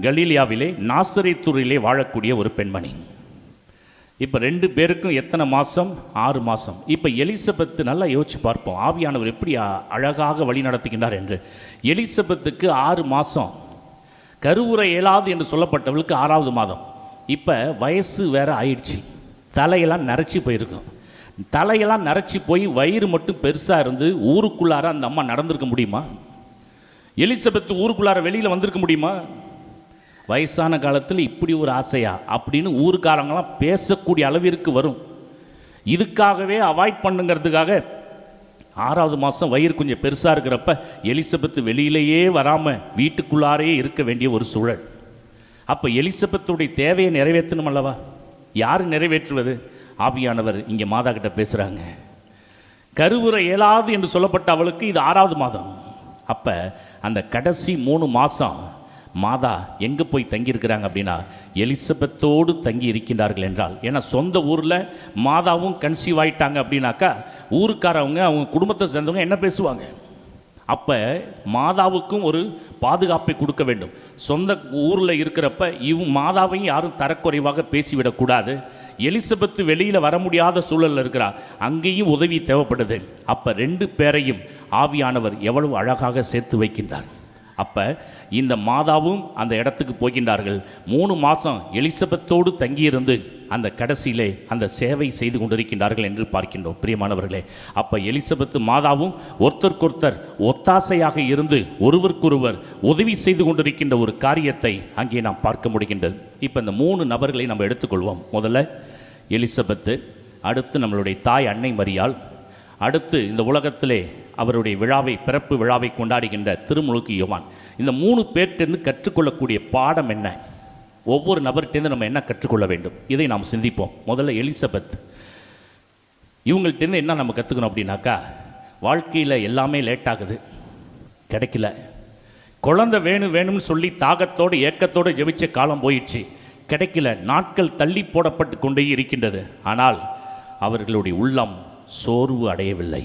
G: கலீலியாவிலே நாசரேத்தூரிலே வாழக்கூடிய ஒரு பெண்மணி. இப்போ 2 பேருக்கும் எத்தனை மாதம்? 6 மாதம். இப்போ எலிசபெத்து, நல்லா யோசிச்சு பார்ப்போம், ஆவியானவர் எப்படி அழகாக வழி நடத்துகின்றார் என்று. எலிசபெத்துக்கு 6 மாதம், கருவுற இயலாது என்று சொல்லப்பட்டவளுக்கு 6வது மாதம். இப்போ வயசு வேற ஆயிடுச்சு, தலையெல்லாம் நரைச்சி போயிருக்கும். தலையெல்லாம் நரைச்சி போய் வயிறு மட்டும் பெருசாக இருந்து ஊருக்குள்ளார அந்த அம்மா நடந்திருக்க முடியுமா? எலிசபெத்து ஊருக்குள்ளார வெளியில் வந்திருக்க முடியுமா? வயசான காலத்தில் இப்படி ஒரு ஆசையா அப்படின்னு ஊருக்காரங்களாம் பேசக்கூடிய அளவிற்கு வரும். இதுக்காகவே அவாய்ட் பண்ணுங்கிறதுக்காக 6வது மாதம் வயிறு கொஞ்சம் பெருசாக இருக்கிறப்ப எலிசபெத்து வெளியிலேயே வராமல் வீட்டுக்குள்ளாரே இருக்க வேண்டிய ஒரு சூழல். அப்போ எலிசபெத்துடைய தேவையை நிறைவேற்றணும் அல்லவா? யார் நிறைவேற்றுவது? ஆவியானவர் இங்கே மாதா கிட்ட பேசுகிறாங்க. கருவுற இயலாது என்று சொல்லப்பட்ட அவளுக்கு இது 6வது மாதம். அப்போ அந்த கடைசி 3 மாதம் மாதா எங்கே போய் தங்கியிருக்கிறாங்க அப்படின்னா, எலிசபெத்தோடு தங்கி இருக்கின்றார்கள் என்றால், ஏன்னா சொந்த ஊரில் மாதாவும் கன்சீவ் ஆகிட்டாங்க அப்படின்னாக்கா ஊருக்காரவங்க அவங்க குடும்பத்தை சேர்ந்தவங்க என்ன பேசுவாங்க? அப்போ மாதாவுக்கும் ஒரு பாதுகாப்பை கொடுக்க வேண்டும். சொந்த ஊரில் இருக்கிறப்ப மாதாவையும் யாரும் தரக்குறைவாக பேசிவிடக்கூடாது. எலிசபெத்து வெளியில் வர முடியாத சூழலில் இருக்கிறார், அங்கேயும் உதவி தேவைப்படுது. அப்போ 2 பேரையும் ஆவியானவர் எவ்வளவு அழகாக சேர்த்து வைக்கின்றார். அப்போ இந்த மாதாவும் அந்த இடத்துக்கு போகின்றார்கள். 3 மாதம் எலிசபெத்தோடு தங்கியிருந்து அந்த கடைசியிலே அந்த சேவை செய்து கொண்டிருக்கின்றார்கள் என்று பார்க்கின்றோம். பிரியமானவர்களே, அப்போ எலிசபெத்து மாதாவும் ஒருத்தருக்கொருத்தர் ஒத்தாசையாக இருந்து ஒருவருக்கொருவர் உதவி செய்து கொண்டிருக்கின்ற ஒரு காரியத்தை அங்கே நாம் பார்க்க முடிகின்றது. இப்போ இந்த 3 நபர்களை நம்ம எடுத்துக்கொள்வோம். முதல்ல எலிசபெத்து, அடுத்து நம்மளுடைய தாய் அன்னை மரியாள், அடுத்து இந்த உலகத்திலே அவருடைய பிறப்பு விழாவை கொண்டாடுகின்ற திருமுழுக்கு யோவான். இந்த 3 பேர்கிட்டேருந்து கற்றுக்கொள்ளக்கூடிய பாடம் என்ன? ஒவ்வொரு நபர்கிட்டேருந்து நம்ம என்ன கற்றுக்கொள்ள வேண்டும்? இதை நாம் சிந்திப்போம். முதல்ல எலிசபெத், இவங்கள்ட்டேருந்து என்ன நம்ம கற்றுக்கணும் அப்படின்னாக்கா, வாழ்க்கையில் எல்லாமே லேட் ஆகுது, கிடைக்கல. குழந்தை வேணும்னு சொல்லி தாகத்தோடு ஏக்கத்தோடு ஜெபிச்ச காலம் போயிடுச்சு, கிடைக்கல. நாட்கள் தள்ளி போடப்பட்டு கொண்டே இருக்கின்றது. ஆனால் அவர்களுடைய உள்ளம் சோர்வு அடையவில்லை.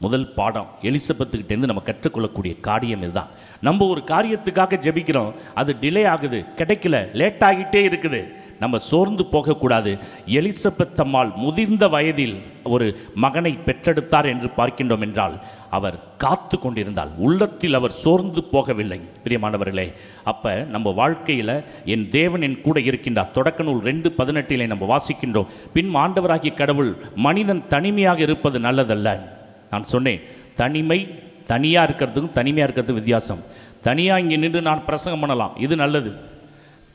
G: முதல் பாடம் எலிசபெத்துக்கிட்டேருந்து நம்ம கற்றுக்கொள்ளக்கூடிய காரியம் இதுதான். நம்ம ஒரு காரியத்துக்காக ஜெபிக்கிறோம், அது டிலே ஆகுது, கிடைக்கல, லேட் ஆகிட்டே இருக்குது. நம்ம சோர்ந்து போகக்கூடாது. எலிசபெத் அம்மாள் முதிர்ந்த வயதில் ஒரு மகனை பெற்றெடுத்தார் என்று பார்க்கின்றோம் என்றால் அவர் காத்து கொண்டிருந்தால், உள்ளத்தில் அவர் சோர்ந்து போகவில்லை. பிரியமானவர்களே, அப்போ நம்ம வாழ்க்கையில் என் தேவன் என் கூட இருக்கின்றார். தொடக்க நூல் 2:18 நம்ம வாசிக்கின்றோம், பின் ஆண்டவராகிய கடவுள் மனிதன் தனிமையாக இருப்பது நல்லதல்ல. நான் சொன்னேன், தனிமை தனியாக இருக்கிறதுக்கும் தனிமையாக இருக்கிறதுக்கும் வித்தியாசம். தனியாக இங்கே நின்று நான் பிரசங்கம் பண்ணலாம், இது நல்லது.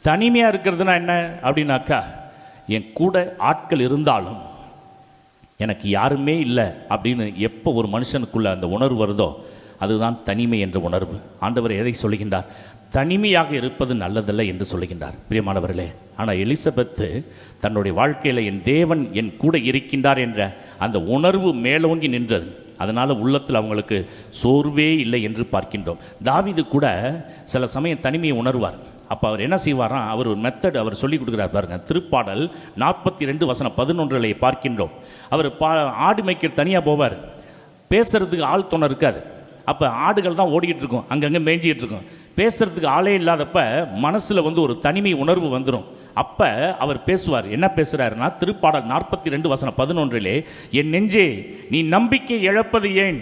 G: தனிமையாக இருக்கிறதுனா என்ன அப்படின்னாக்கா, என் கூட ஆட்கள் இருந்தாலும் எனக்கு யாருமே இல்லை அப்படின்னு எப்போ ஒரு மனுஷனுக்குள்ள அந்த உணர்வு வருதோ அதுதான் தனிமை என்ற உணர்வு. ஆண்டவர் எதை சொல்லுகின்றார்? தனிமையாக இருப்பது நல்லதல்ல என்று சொல்லுகின்றார். பிரியமானவர்களே, ஆனால் எலிசபெத்து தன்னுடைய வாழ்க்கையில் என் தேவன் என் கூட இருக்கின்றார் என்ற அந்த உணர்வு மேலோங்கி நின்றது. அதனால் உள்ளத்தில் அவங்களுக்கு சோர்வே இல்லை என்று பார்க்கின்றோம். தாவீது கூட சில சமயம் தனிமையை உணர்வார். அப்போ அவர் என்ன செய்வாராம்? அவர் ஒரு மெத்தட் அவர் சொல்லிக் கொடுக்குறார் பாருங்க. திருப்பாடல் 42:11 பார்க்கின்றோம். அவர் ஆடு மேய்க்கிற தனியாக போவார், பேசுறதுக்கு ஆள் துணை இருக்காது. அப்போ ஆடுகள் தான் ஓடிக்கிட்டு இருக்கும், அங்கங்கே மேய்ஞ்சிக்கிட்டு இருக்கும். பேசுறதுக்கு ஆளே இல்லாதப்ப மனசில் ஒரு தனிமை உணர்வு வந்துடும். அப்போ அவர் பேசுவார். என்ன பேசுகிறாருன்னா, திருப்பாடல் 42:11 என் நெஞ்சே நீ நம்பிக்கை இழப்பது ஏன்,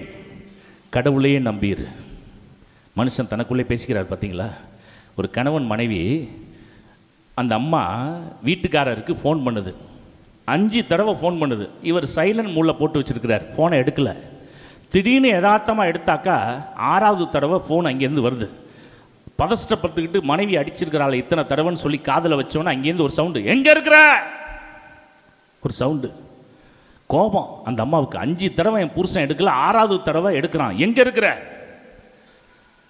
G: கடவுளையே நம்பிரு. மனுஷன் தனக்குள்ளே பேசிக்கிறார் பார்த்தீங்களா? ஒரு கணவன் மனைவி, அந்த அம்மா வீட்டுக்காரருக்கு ஃபோன் பண்ணுது, 5 தடவை ஃபோன் பண்ணுது. இவர் சைலண்ட் மூடில் போட்டு வச்சுருக்கிறார், ஃபோனை எடுக்கலை. திடீர்னு யதார்த்தமாக எடுத்தாக்கா 6வது தடவை ஃபோன் அங்கேருந்து வருது. பதஷ்டப்பட்டுக்கிட்டு மனைவி அடிச்சிருக்கிறாள் இத்தனை தடவைன்னு சொல்லி காதில் வச்சோன்னே அங்கேருந்து ஒரு சவுண்டு, எங்கே இருக்கிற, ஒரு சவுண்டு. கோபம் அந்த அம்மாவுக்கு. 5 தடவை என் புருஷன் எடுக்கல, 6வது தடவை எடுக்கிறான், எங்கே இருக்கிற.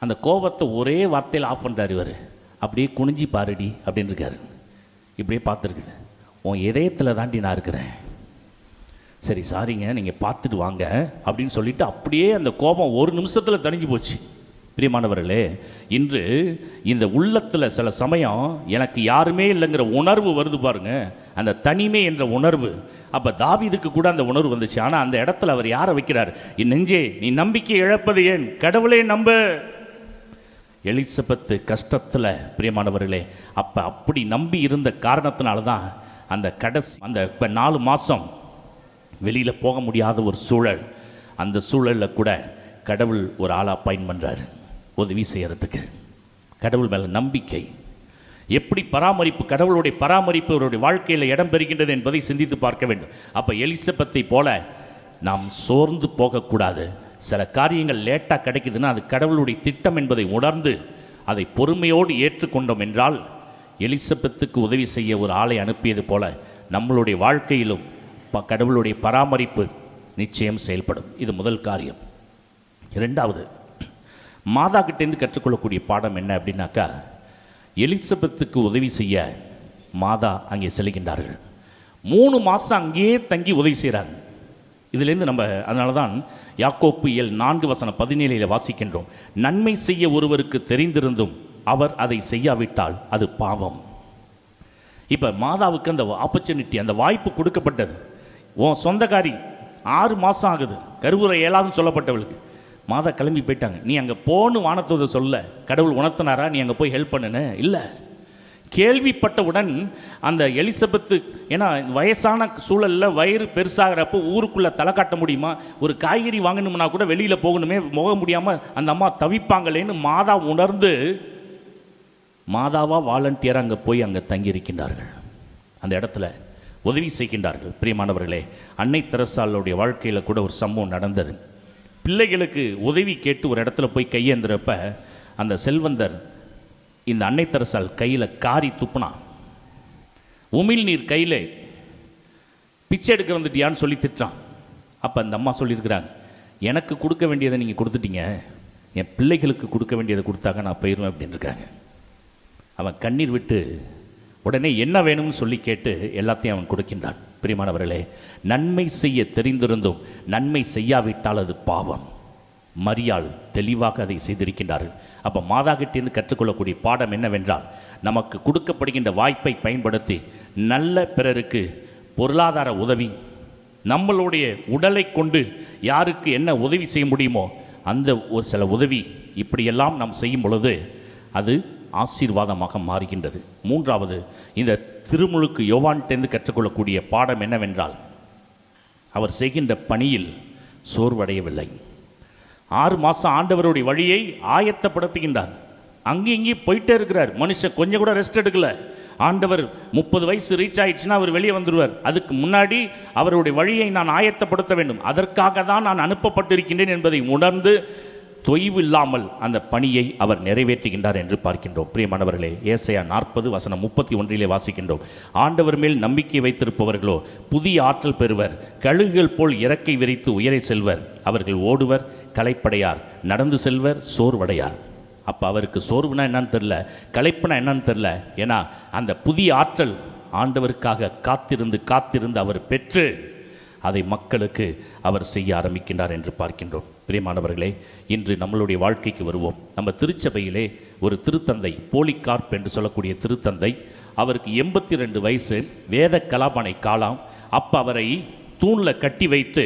G: அந்த கோபத்தை ஒரே வார்த்தையில் ஆஃப் பண்ணுறாரு இவர். அப்படியே குனிஞ்சி பாருடி அப்படின்னு இருக்காரு. இப்படியே பார்த்துருக்குது. உன் இதயத்தில் தாண்டி நான் இருக்கிறேன், சரி சாரிங்க நீங்கள் பார்த்துட்டு வாங்க அப்படின்னு சொல்லிட்டு அப்படியே அந்த கோபம் ஒரு நிமிஷத்தில் தணிஞ்சு போச்சு. பிரியமானவர்களே, இன்று இந்த உள்ளத்தில் சில சமயம் எனக்கு யாருமே இல்லைங்கிற உணர்வு வருது பாருங்க, அந்த தனிமை என்ற உணர்வு. அப்போ தாவீதுக்கு கூட அந்த உணர்வு வந்துச்சு. ஆனால் அந்த இடத்துல அவர் யாரை வைக்கிறார்? என் நெஞ்சே நீ நம்பிக்கை இழப்பது ஏன், கடவுளே நம்ப. எலிசபெத்து கஷ்டத்தில், பிரியமானவர்களே, அப்போ அப்படி நம்பி இருந்த காரணத்தினால தான் அந்த கடைசி அந்த இப்போ 4 மாதம் வெளியில் போக முடியாத ஒரு சூழல். அந்த சூழலில் கூட கடவுள் ஒரு ஆளை அப்பாயின் பண்ணுறாரு உதவி செய்கிறதுக்கு. கடவுள் மேலே நம்பிக்கை, எப்படி பராமரிப்பு, கடவுளுடைய பராமரிப்பு அவருடைய வாழ்க்கையில் இடம் பெறுகின்றது என்பதை சிந்தித்து பார்க்க வேண்டும். அப்போ எலிசபெத்தை போல நாம் சோர்ந்து போகக்கூடாது. சில காரியங்கள் லேட்டாக கிடைக்குதுன்னா அது கடவுளுடைய திட்டம் என்பதை உணர்ந்து அதை பொறுமையோடு ஏற்றுக்கொண்டோம் என்றால், எலிசபெத்துக்கு உதவி செய்ய ஒரு ஆளை அனுப்பியது போல நம்மளுடைய வாழ்க்கையிலும் கடவுளுடைய பராமரிப்பு நிச்சயம் செயல்படும். இது முதல் காரியம். 2வது, மாதா கிட்டேருந்து கற்றுக்கொள்ளக்கூடிய பாடம் என்ன அப்படின்னாக்கா, எலிசபெத்துக்கு உதவி செய்ய மாதா அங்கே செல்கின்றார்கள். 3 மாதம் அங்கேயே தங்கி உதவி செய்கிறாங்க. இதிலேருந்து நம்ம அதனால தான் யாக்கோப்பு 4:17 வாசிக்கின்றோம், நன்மை செய்ய ஒருவருக்கு தெரிந்திருந்தும் அவர் அதை செய்யாவிட்டால் அது பாவம். இப்போ மாதாவுக்கு அந்த ஆப்பர்ச்சுனிட்டி, அந்த வாய்ப்பு கொடுக்கப்பட்டது. உன் சொந்தக்காரி 6 மாதம் ஆகுது, கருவுரை இயலாதுன்னு சொல்லப்பட்டவளுக்கு. மாதா கிளம்பி போயிட்டாங்க. நீ அங்கே போன்னு வானத்தோதை சொல்ல, கடவுள் உணர்த்தினாரா நீ அங்கே போய் ஹெல்ப் பண்ணுன்னு? இல்லை. கேள்விப்பட்டவுடன் அந்த எலிசபெத்து, ஏன்னா வயசான சூழலில் வயிறு பெருசாகிறப்போ ஊருக்குள்ளே தலை காட்ட முடியுமா? ஒரு காய்கறி வாங்கணும்னா கூட வெளியில் போகணுமே, போக முடியாமல் அந்த அம்மா தவிப்பாங்களேன்னு மாதா உணர்ந்து மாதாவா வாலண்டியராக அங்கே போய் அங்கே தங்கியிருக்கின்றார்கள். அந்த இடத்துல உதவி செய்கின்றார்கள். பிரியமானவர்களே, அன்னை தெரசாளுடைய வாழ்க்கையில் கூட ஒரு சம்பவம் நடந்தது. பிள்ளைகளுக்கு உதவி கேட்டு ஒரு இடத்துல போய் கையேந்திரப்ப அந்த செல்வந்தர் இந்த அன்னை தெரசாள் கையில் காரி துப்புனான். உமிழ் நீர் கையில் பிச்சை எடுக்க வந்துட்டியான்னு சொல்லி திட்டான். அப்போ அந்த அம்மா சொல்லியிருக்கிறாங்க, எனக்கு கொடுக்க வேண்டியதை நீங்கள் கொடுத்துட்டீங்க, என் பிள்ளைகளுக்கு கொடுக்க வேண்டியதை கொடுத்தாக்க நான் போயிடுவேன் அப்படின்னு இருக்காங்க. அவன் கண்ணீர் விட்டு உடனே என்ன வேணும்னு சொல்லி கேட்டு எல்லாத்தையும் அவன் கொடுக்கின்றான். பிரியமானவர்களே, நன்மை செய்ய தெரிந்திருந்தும் நன்மை செய்யாவிட்டால் அது பாவம். மரியாள் தெளிவாக அதை செய்திருக்கின்றார்கள். அப்போ மாதா கிட்டேருந்து கற்றுக்கொள்ளக்கூடிய பாடம் என்னவென்றால், நமக்கு கொடுக்கப்படுகின்ற வாய்ப்பை பயன்படுத்தி நல்ல பிறருக்கு பொருளாதார உதவி, நம்மளுடைய உடலை கொண்டு யாருக்கு என்ன உதவி செய்ய முடியுமோ அந்த ஒரு சில உதவி இப்படியெல்லாம் நாம் செய்யும் பொழுது அது ஆசீர்வாதமாக மாறுகின்றது. மூன்றாவது, இந்த திருமுழுக்கு யோவான்கிட்டேருந்து கற்றுக்கொள்ளக்கூடிய பாடம் என்னவென்றால், அவர் செய்கின்ற பணியில் சோர்வடையவில்லை. 6 மாதம் ஆண்டவருடைய வழியை ஆயத்தப்படுத்துகின்றார். அங்கேயும் இங்கேயும் போயிட்டே இருக்கிறார். மனுஷன் கொஞ்சம் கூட ரெஸ்ட் எடுக்கல. ஆண்டவர் 30 வயசு ரீச் ஆயிடுச்சுன்னா அவர் வெளியே வந்துடுவார். அதுக்கு முன்னாடி அவருடைய வழியை நான் ஆயத்தப்படுத்த வேண்டும், அதற்காக தான் நான் அனுப்பப்பட்டிருக்கின்றேன் என்பதை உணர்ந்து தொய்வு இல்லாமல் அந்த பணியை அவர் நிறைவேற்றுகின்றார் என்று பார்க்கின்றோம். பிரியமானவர்களே, ஏசாயா 40 வசனம் 31 வாசிக்கின்றோம். ஆண்டவர் மேல் நம்பிக்கை வைத்திருப்பவர்களோ புதிய ஆற்றல் பெறுவர், கழுகுகள் போல் இறக்கை விரித்து உயரை செல்வர், அவர்கள் ஓடுவர் களைப்படையார், நடந்து செல்வர் சோர்வடையார். அப்போ அவருக்கு சோர்வுனா என்னன்னு தெரில, களைப்புனா என்னன்னு தெரில. ஏன்னா அந்த புதிய ஆற்றல் ஆண்டவருக்காக காத்திருந்து அவர் பெற்று அதை மக்களுக்கு அவர் செய்ய ஆரம்பிக்கின்றார் என்று பார்க்கின்றோம். பிரியமானவர்களே, இன்று நம்மளுடைய வாழ்க்கைக்கு வருவோம். நம்ம திருச்சபையிலே ஒரு திருத்தந்தை, போலிகார்ப் என்று சொல்லக்கூடிய திருத்தந்தை, அவருக்கு 82 வயசு, வேத கலாபனை காலம். அப்போ அவரை தூணில் கட்டி வைத்து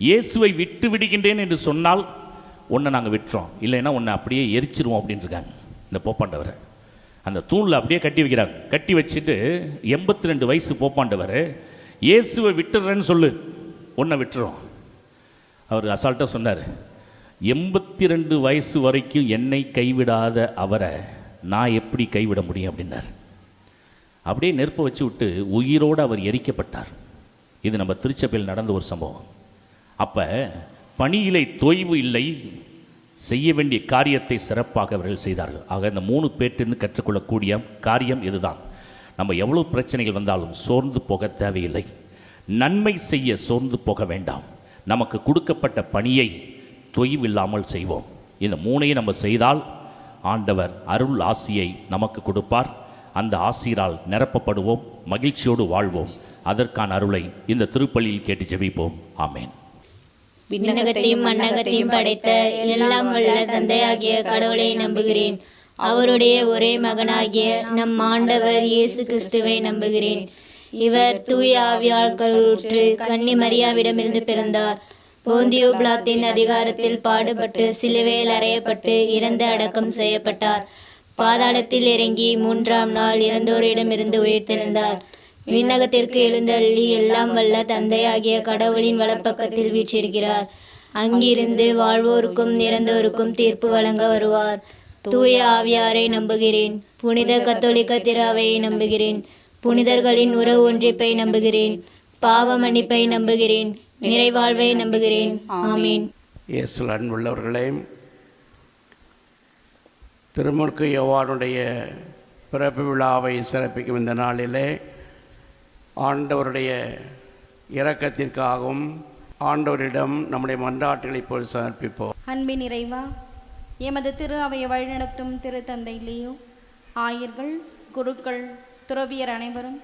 G: இயேசுவை விட்டு விடுகின்றேன் என்று சொன்னால் ஒன்றை நாங்கள் விட்டுறோம், இல்லைன்னா ஒன்றை அப்படியே எரிச்சிருவோம் அப்படின்னு இருக்காங்க. இந்த போப்பாண்டவரை அந்த தூணில் அப்படியே கட்டி வைக்கிறாங்க. கட்டி வச்சுட்டு 82 வயசு போப்பாண்டவர் இயேசுவை விட்டுறேன்னு சொல்லு, ஒன்றை விட்டுறோம். அவர் அசால்ட்டாக சொன்னார், 82 வயசு வரைக்கும் என்னை கைவிடாத அவரை நான் எப்படி கைவிட முடியும் அப்படின்னார். அப்படியே நெருப்பை வச்சு விட்டு உயிரோடு அவர் எரிக்கப்பட்டார். இது நம்ம திருச்சபையில் நடந்த ஒரு சம்பவம். அப்போ பணியிலே தொய்வு இல்லை, செய்ய வேண்டிய காரியத்தை சிறப்பாக அவர்கள் செய்தார்கள். ஆக இந்த 3 பேற்றிருந்து கற்றுக்கொள்ளக்கூடிய காரியம் இதுதான். நம்ம எவ்வளோ பிரச்சனைகள் வந்தாலும் சோர்ந்து போக தேவையில்லை, நன்மை செய்ய சோர்ந்து போக வேண்டாம். நமக்கு கொடுக்கப்பட்ட பணியை தொய்வில்லாமல் செய்வோம். இந்த 3ஐயும் நம்ம செய்தால் ஆண்டவர் அருள் ஆசியை நமக்கு கொடுப்பார். அந்த ஆசிரால் நிரப்பப்படுவோம், மகிழ்ச்சியோடு வாழ்வோம். அதற்கான அருளை இந்த திருப்பலியில் கேட்டு ஜெபிப்போம். ஆமேன்.
B: விண்ணகத்தையும் மண்ணகத்தையும் படைத்த எல்லாம் வல்ல தந்தையாகிய கடவுளை நம்புகிறேன். அவருடைய ஒரே மகனாகிய நம் ஆண்டவர் இயேசு கிறிஸ்துவை நம்புகிறேன். இவர் தூய ஆவியால் கருவுற்று கன்னி மரியாவிடமிருந்து பிறந்தார். போந்தியோ பிலாத்தின் அதிகாரத்தில் பாடுபட்டு சிலுவையில் அறையப்பட்டு இறந்து அடக்கம் செய்யப்பட்டார். பாதாளத்தில் இறங்கி 3ஆம் நாள் இறந்தோரிடமிருந்து உயிர்த்தெழுந்தார். விண்ணகத்திற்கு எழுந்தள்ளி எல்லாம் வல்ல தந்தையாகிய கடவுளின் வலப்பக்கத்தில் வீற்றிருக்கிறார். அங்கிருந்து வாழ்வோருக்கும் இறந்தோருக்கும் தீர்ப்பு வழங்க வருவார். தூய ஆவியாரை நம்புகிறேன். புனித கத்தோலிக்க திராவையை நம்புகிறேன். புனிதர்களின் உறவு ஒன்றிப்பை நம்புகிறேன். பாவ மன்னிப்பை நம்புகிறேன். நிறைவாழ்வை நம்புகிறேன். ஆமீன்.
C: இயேசுவில் அன்புள்ளவர்களே, திருமுழுக்கு யோவானுடைய பிறப்பு விழாவை சிறப்பிக்கும் இந்த நாளிலே ஆண்டவருடைய இரக்கத்திற்காகவும் ஆண்டவரிடம் நம்முடைய மன்றாட்டுகளை இப்போது சமர்ப்பிப்போம்.
D: அன்பின் இறைவா, எமது திரு அவையை வழிநடத்தும் திருத்தந்தை லியோ, ஆயர்கள், குருக்கள், துறவியர் அனைவரும்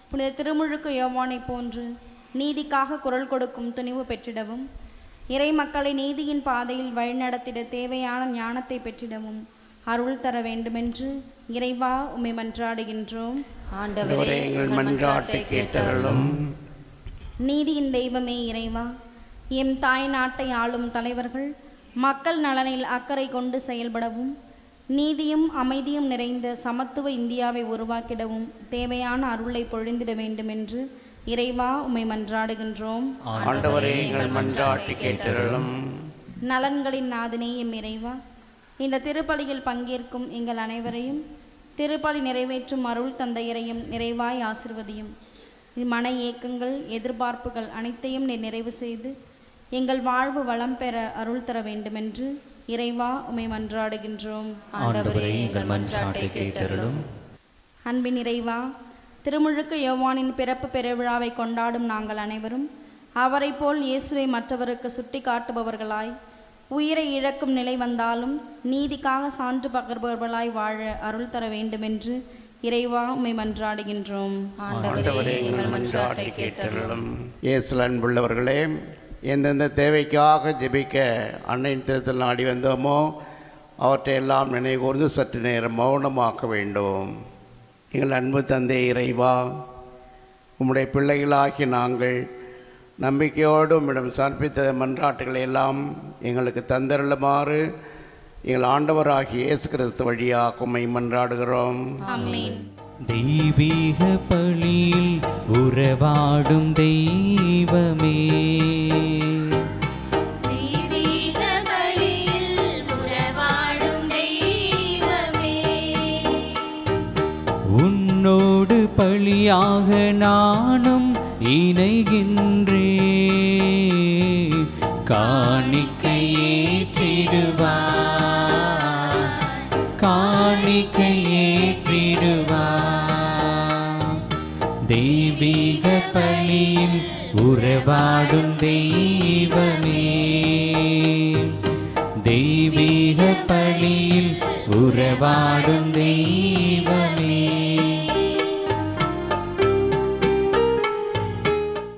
D: புனித திருமுழுக்கு யோவானை போன்று நீதிக்காக குரல் கொடுக்கும் துணிவு பெற்றிடவும், இறை மக்களை நீதியின் பாதையில் வழிநடத்திட தேவையான ஞானத்தை பெற்றிடவும் அருள் தர வேண்டுமென்று இறைவா உம்மை மன்றாடுகின்றோம்.
C: ஆண்டவரே, எங்கள் மன்றாட்டை கேட்டருளும்.
D: நீதியின் தெய்வமே இறைவா, எம் தாய் நாட்டை ஆளும் தலைவர்கள் மக்கள் நலனில் அக்கறை கொண்டு செயல்படவும், நீதியும் அமைதியும் நிறைந்த சமத்துவ இந்தியாவை உருவாக்கிடவும் தேவையான அருளை பொழிந்திட வேண்டுமென்று இறைவா உம்மை மன்றாடுகின்றோம்.
C: ஆண்டவரே, எங்கள் மன்றாட்டை கேட்டருளும்.
D: நலன்களின் நாதனே எம் இறைவா, இந்த திருப்பலியில் பங்கேற்கும் எங்கள் அனைவரையும், திருப்பலி நிறைவேற்றும் அருள் தந்தையரையும் நிறைவாய் ஆசிர்வதியும். மன ஏக்கங்கள், எதிர்பார்ப்புகள் அனைத்தையும் நிறைவு செய்து எங்கள் வாழ்வு வளம் பெற அருள் தர வேண்டுமென்று இறைவா உம்மை மன்றாடுகின்றோம்.
B: ஆண்டவரே, எங்கள் மன்றாட்டை கேட்டருளும்.
D: அன்பின் இறைவா, திருமுழுக்கு யோவானின் பிறப்பு பெருவிழாவை கொண்டாடும் நாங்கள் அனைவரும் அவரை போல் இயேசுவை மற்றவருக்கு சுட்டி காட்டுபவர்களாய், உயிரை இழக்கும் நிலை வந்தாலும் நீதிக்காக சான்று பகர்பவர்களாய் வாழ அருள் தர வேண்டுமென்று இறைவா உம்மை மன்றாடுகின்றோம்.
C: ஆண்டவரே, எங்கள் மன்றாட்டை கேட்டருளும். இயேசுவில் அன்புள்ளவர்களே, எந்தெந்த தேவைக்காக ஜெபிக்க அன்னையின் திருத்தல் நாடி வந்தோமோ அவற்றை எல்லாம் நினைகூர்ந்து சற்று நேரம் மௌனமாக்க வேண்டும். எங்கள் அன்பு தந்தை இறைவா, உம்முடைய பிள்ளைகளாகி நாங்கள் நம்பிக்கையோடு உம்மிடம் சமர்ப்பித்த மன்றாட்டுகளை எல்லாம் எங்களுக்கு தந்தருளுமாறு எங்கள் ஆண்டவராகிய இயேசு கிறிஸ்து வழியாக உம்மை மன்றாடுகிறோம்.
D: ஆமென்.
H: தெய்வீக பலியில் உறவாடும் தெய்வமே,
B: தெய்வீக பலியில் உறவாடும் தெய்வமே,
H: உன்னோடு பலியாக நானும் இணைகின்றே, காணிக்கை ஏற்றிடுவார், காணிக்கை ஏற்றிடுவார். தெய்வீக பலியில் உறவாடும் தெய்வமே, தெய்வீக பலியில் உறவாடும் தெய்வமே.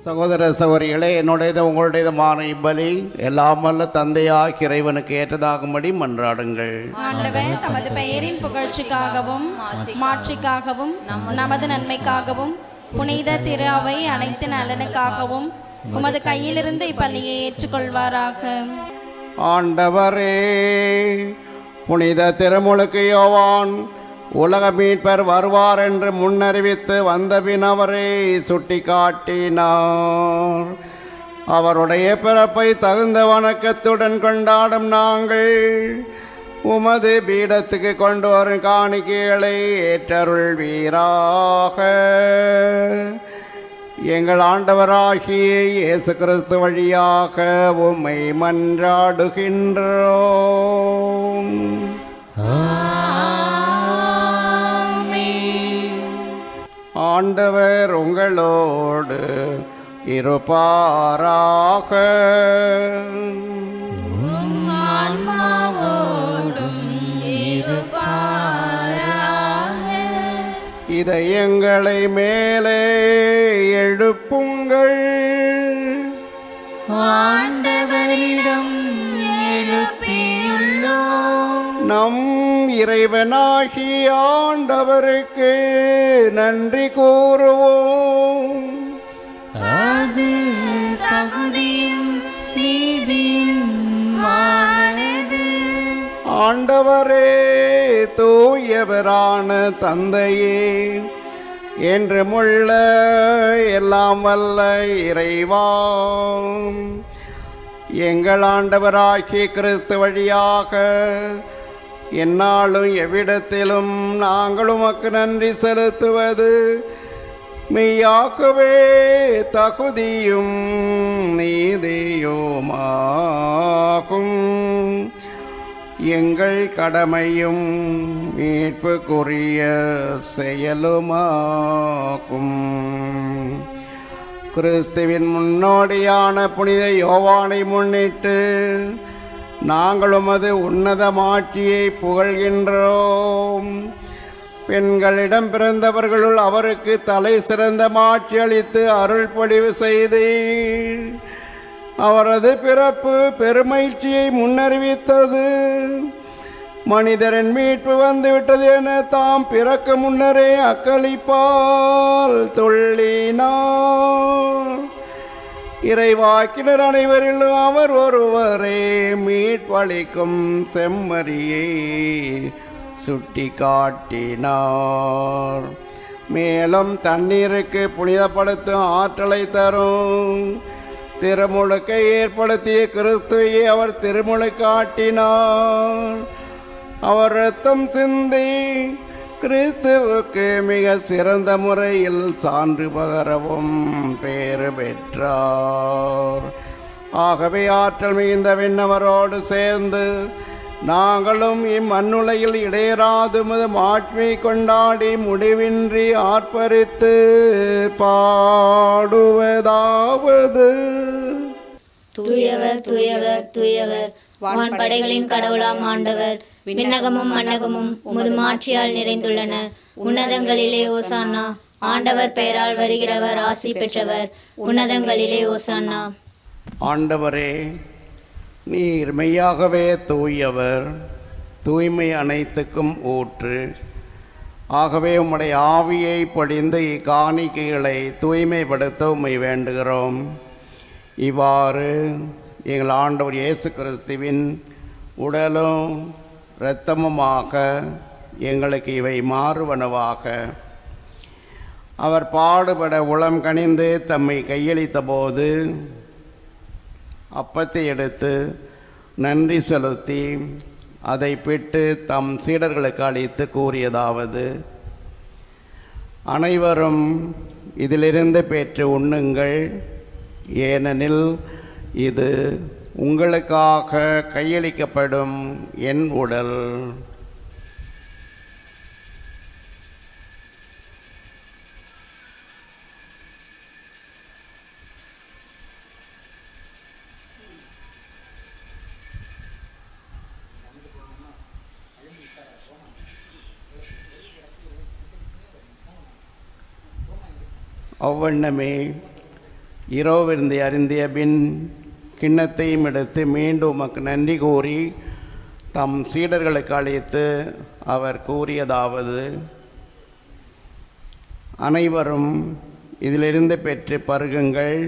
C: சகோதர சகோதரிகளே, என்னுடையது உங்களுடையதுமான இப்பலி எல்லாம் வல்ல தந்தையாகிய இறைவனுக்கு ஏற்றதாகும்படி மன்றாடுங்கள்.
D: ஆண்டவர் தமது பெயரின் புகழ்ச்சிக்காகவும் மாட்சிக்காகவும் நமது நன்மைக்காகவும் புனித திரு அவை அனைத்து நலனுக்காகவும் உமது கையிலிருந்து இப்பள்ளியை ஏற்றுக்கொள்வாராக.
C: ஆண்டவரே, புனித திருமுழுக்கு யோவான் உலக மீட்பர் வருவார் என்று முன்னறிவித்து வந்தபின் அவரை சுட்டி காட்டினார். அவருடைய பிறப்பை தகுந்த வணக்கத்துடன் கொண்டாடும் நாங்கள் உமது பீடத்துக்கு கொண்டு வரும் காணிக்கைகளை ஏற்றருள்வீராக. எங்கள் ஆண்டவராகிய இயேசு கிறிஸ்து வழியாக உம்மை மன்றாடுகின்றோம். ஆண்டவர் உங்களோடு இருப்பாராக. இதயங்களை மேலே எழுப்புங்கள்,
H: ஆண்டவரிடம் எழுப்பியுள்ளோம்.
C: நம் இறைவனாகிய ஆண்டவருக்கு நன்றி கூறுவோம்.
H: அது தகுதியும் நீதியுமானது.
C: ஆண்டவரே, தூயவரான தந்தையே, என்றுமுள்ள எல்லாம் வல்ல இறைவா, எங்கள் ஆண்டவராகிய கிறிஸ்து வழியாக எந்நாளும் எவ்விடத்திலும் நாங்கள் உமக்கு நன்றி செலுத்துவது மெய்யாகவே தகுதியும் நீதியுமாகும். எங்கள் கடமையும் மீட்புக்குரிய செயலுமாகும். கிறிஸ்துவின் முன்னோடியான புனித யோவானை முன்னிட்டு நாங்கள் உமது உன்னத மாட்சியை புகழ்கின்றோம். பெண்களிடம் பிறந்தவர்களுள் அவருக்கு தலை சிறந்த மாட்சி அளித்து அருள் பொழிவு செய்து அவரது பிறப்பு பெருமகிழ்ச்சியை முன்னறிவித்தது. மனிதரின் மீட்பு வந்துவிட்டது என தாம் பிறக்க முன்னரே அக்களிப்பால் துள்ளினார். இறைவாக்கினர் அனைவரிலும் அவர் ஒருவரே மீட்பளிக்கும் செம்மறியை சுட்டி காட்டினார். மேலும் தண்ணீருக்கு புனிதப்படுத்தும் ஆற்றலை தரும் திருமுழுக்கை ஏற்படுத்திய கிறிஸ்துவை அவர் திருமுழுக்காட்டினார். அவர் இரத்தம் சிந்தி கிறிஸ்துவுக்கு மிக சிறந்த முறையில் சான்று பகரவும் பேறு பெற்றார். ஆகவே ஆற்றல் மிகுந்த விண்ணவரோடு சேர்ந்து நாங்களும் இம்மண்ணுலையில் இடையராது மாட்சியை கொண்டாடி முடிவின்றி ஆர்ப்பரித்து பாடுவதாவது:
B: தூயவர் தூயவர் தூயவர், வான்படைகளின் கடவுளாம் ஆண்டவர். விண்ணகமும் மண்ணகமும் உமது மாட்சியால் நிறைந்துள்ளன. உன்னதங்களிலே ஓசானா. ஆண்டவர் பெயரால் வருகிறவர் ஆசி பெற்றவர். உன்னதங்களிலே ஓசானா.
C: ஆண்டவரே, நீர் மெய்யாகவே தூயவர், தூய்மை அனைத்துக்கும் ஊற்று. ஆகவே உம்முடைய ஆவியை பொழிந்து இக்காணிக்கைகளை தூய்மைப்படுத்த உம்மை வேண்டுகிறோம். இவ்வாறு எங்கள் ஆண்டவர் இயேசு கிறிஸ்துவின் உடலும் இரத்தமுமாக எங்களுக்கு இவை மாறுவனவாக. அவர் பாடுபட உளம் கனிந்து தம்மை கையளித்த போது அப்பத்தை எடுத்து நன்றி செலுத்தி அதை பிட்டு தம் சீடர்களுக்கு அளித்து கூறியதாவது: அனைவரும் இதிலிருந்து பெற்று உண்ணுங்கள், ஏனெனில் இது உங்களுக்காக கையளிக்கப்படும் என் உடல். அவ்வண்ணமே இரவிருந்தை அருந்திய பின் கிண்ணத்தையும் எடுத்து மீண்டும் உமக்கு நன்றி கூறி தம் சீடர்களுக்கு அளித்து அவர் கூறியதாவது: அனைவரும் இதிலிருந்து பெற்று பருகுங்கள்,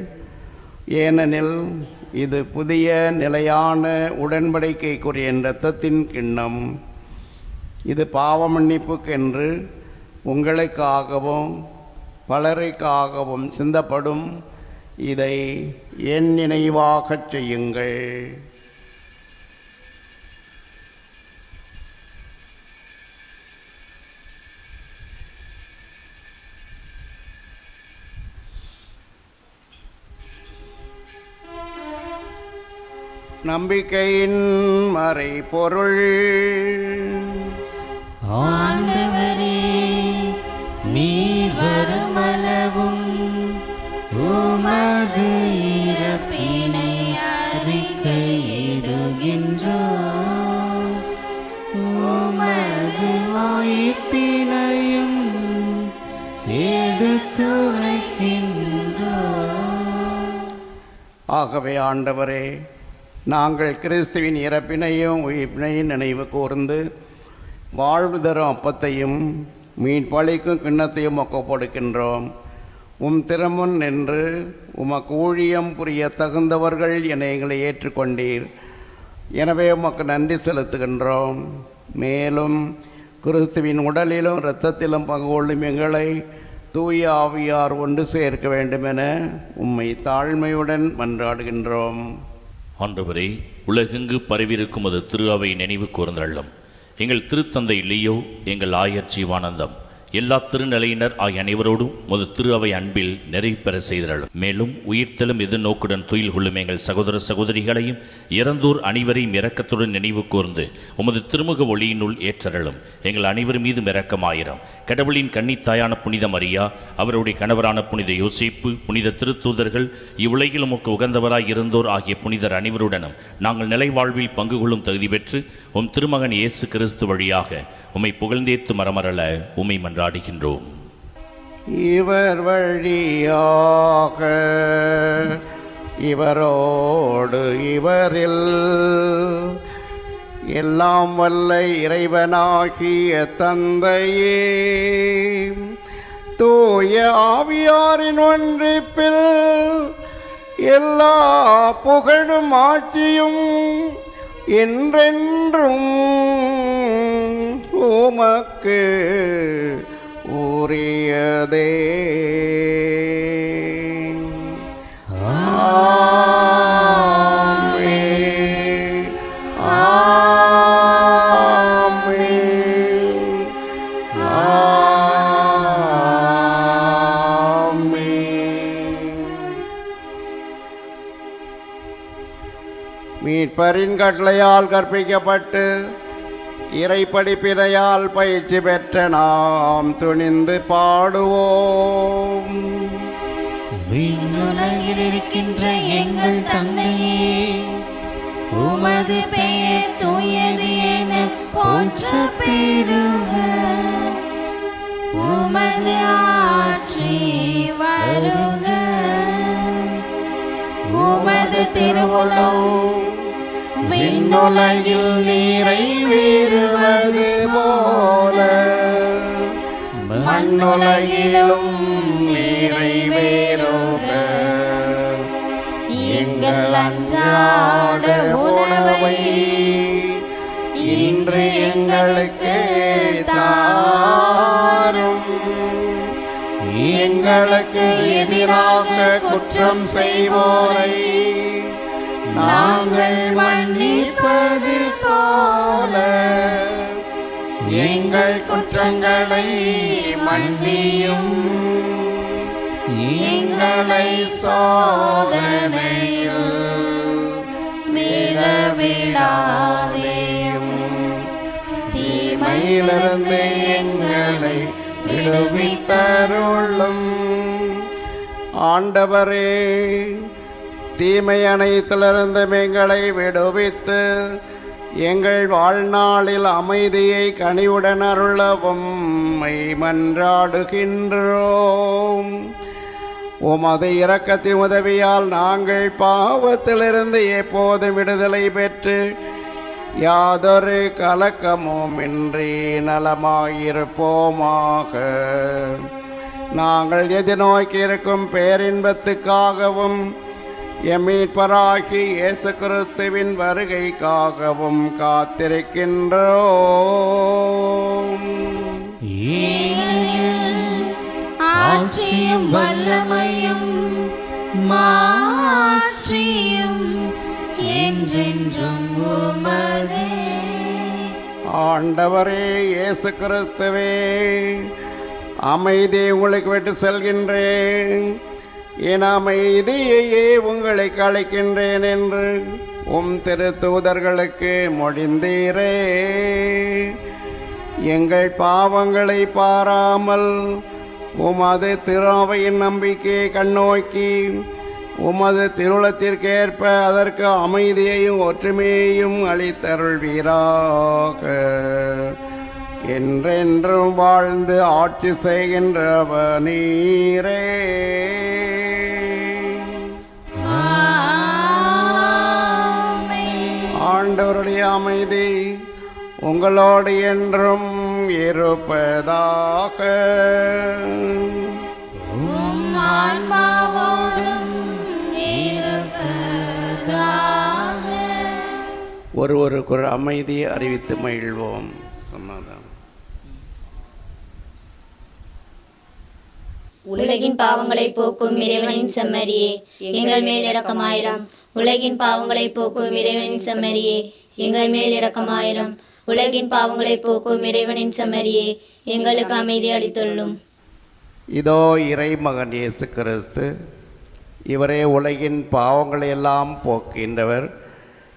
C: ஏனெனில் இது புதிய நிலையான உடன்படிக்கைக்குரிய இரத்தத்தின் கிண்ணம். இது பாவ மன்னிப்புக்கென்று உங்களுக்காகவும் பலருக்காகவும் சிந்தப்படும். இதை என் நினைவாகச் செய்யுங்கள். நம்பிக்கையின் மறைபொருள்.
H: ஆண்டவரே, நீர் வருமளவும் உமது இறப்பினை அறிக்கையிடுகின்றோம், உமது உயிர்ப்பினையும் எடுத்துரைக்கின்றோம்.
C: ஆகவே ஆண்டவரே, நாங்கள் கிறிஸ்துவின் இறப்பினையும் உயிர்ப்பினையும் நினைவு கூர்ந்து வாழ்வு தரும் அப்பத்தையும் மீட்பளிக்கும் கிண்ணத்தையும் ஒக்கப்படுக்கின்றோம். உம் திருமுன் நின்று உமக்கு ஊழியம் புரிய தகுந்தவர்கள் என எங்களை ஏற்றுக்கொண்டீர். எனவே உமக்கு நன்றி செலுத்துகின்றோம். மேலும் கிறிஸ்துவின் உடலிலும் இரத்தத்திலும் பங்கு கொள்ளும் எங்களை தூய ஆவியார் ஒன்று சேர்க்க வேண்டுமென உம்மை தாழ்மையுடன் மன்றாடுகின்றோம்.
G: ஆண்டவரே, உலகெங்கு பரவியிருக்கும் அது திரு அவை நினைவு கூர்ந்தள்ளும். எங்கள் திருத்தந்தை லியோ, எங்கள் ஆயர் ஜீவானந்தம், எல்லா திருநிலையினர் ஆகிய அனைவரோடும் முது திரு அவை அன்பில் நிறைவு பெற செய்தருளும். மேலும் உயிர்த்தெழும் எதிர்நோக்குடன் துயில் கொள்ளும் எங்கள் சகோதர சகோதரிகளையும் இறந்தோர் அனைவரையும் இரக்கத்துடன் நினைவு கூர்ந்து உமது திருமுக ஒளியினுள் ஏற்றருளும். எங்கள் அனைவர் மீதும் இரக்கமாயிரம். கடவுளின் கன்னித்தாயான புனித மரியா, அவருடைய கணவரான புனித யோசேப்பு, புனித திருத்தூதர்கள், இவ்வுலகில் உமக்கு உகந்தவராய் இருந்தோர் ஆகிய புனிதர் அனைவருடனும் நாங்கள் நிலை வாழ்வில் பங்கு கொள்ளும் தகுதி பெற்று உம் திருமகன் இயேசு கிறிஸ்து வழியாக உம்மை புகழ்ந்தேத்து மரமரல உம்மை மன்றாடுகின்றோம்.
C: இவர் வழியாக இவரோடு இவரில் எல்லாம் வல்ல இறைவனாகிய தந்தையே, தூய ஆவியாரின் ஒன்றிப்பில் எல்லா புகழும் ஆட்சியும் என்றென்றும் உமக்கு உரியதே. ஆமென். ஆமென். ஆமென். மீட்பரின் கட்டளையால் கற்பிக்கப்பட்டு இறை படிப்பினையால் பயிற்சி பெற்ற நாம் துணிந்து பாடுவோம்.
H: விண்ணுலகில் இருக்கின்ற எங்கள் தந்தையே, உமது பெயர் தூயது என போற்ற பெறுக. உமது ஆட்சி வருக. உமது திருவுளம்
C: விண்ணுலகில் நிறைவேறுவது போல மண்ணுலகிலும் நிறைவேறுக.
H: எங்கள் அன்றாட உணவை இன்று எங்களுக்கு தாரும். எங்களுக்கு எதிராக குற்றம் செய்வோரை நாங்கள் மன்னிப்பது போல எங்கள் குற்றங்களை மன்னியும். எங்களை சோதனையில் விழவிடாதேயும், தீமையிலிருந்து எங்களை விடுவித்தருளும்.
C: ஆண்டவரே, தீமை அனைத்திலிருந்து எங்களை விடுவித்து எங்கள் வாழ்நாளில் அமைதியை கனிவுடன் அருளவும் மன்றாடுகின்றோம். உமது இரக்கத்தின் உதவியால் நாங்கள் பாவத்திலிருந்து எப்போதும் விடுதலை பெற்று யாதொரு கலக்கமுமின்றி நலமாயிருப்போமாக. நாங்கள் எதிர்நோக்கி இருக்கும் பேரின்பத்துக்காகவும் எம்மீட்பராகி இயேசு கிறிஸ்துவின் வருகைக்காகவும் காத்திருக்கின்றோம்.
H: ஆட்சியும் வல்லமையும் மாற்றியும் என்றென்றும் உமதே.
C: ஆண்டவரே இயேசு கிறிஸ்துவே, அமைதியை உங்களுக்கு விட்டு செல்கின்றேன், என் அமைதியையே உங்களுக்கு அளிக்கின்றேன் என்று உம் திருத்தூதர்களுக்கு மொழிந்தீரே. எங்கள் பாவங்களை பாராமல் உமது திருவையின் நம்பிக்கையை கண்ணோக்கி உமது திருவுளத்திற்கேற்ப அதற்கு அமைதியையும் ஒற்றுமையையும் அளித்தருள்வீராக. என்றென்றும் வாழ்ந்து ஆட்சி செய்கின்றவ நீரே. ஆண்டவருடைய அமைதி உங்களோடு என்றும் இருப்பதாக. ஒருவருக்கு ஒரு அமைதியை அறிவித்து மகிழ்வோம். சமாதானம்.
B: உலகின் பாவங்களை போக்கும் இறைவனின் செம்மறியே, எங்கள் மேல் இரக்கமாயிரம். உலகின் பாவங்களை போக்கும் இறைவனின் செம்மறியே, எங்கள் மேல் இரக்கமாயிரம். உலகின் பாவங்களை போக்கும் இறைவனின் செம்மறியே, எங்களுக்கு அமைதி அளித்துள்ளும்.
C: இதோ இறைமகன் இயேசு கிறிஸ்து, இவரே உலகின் பாவங்களை எல்லாம் போக்கின்றவர்.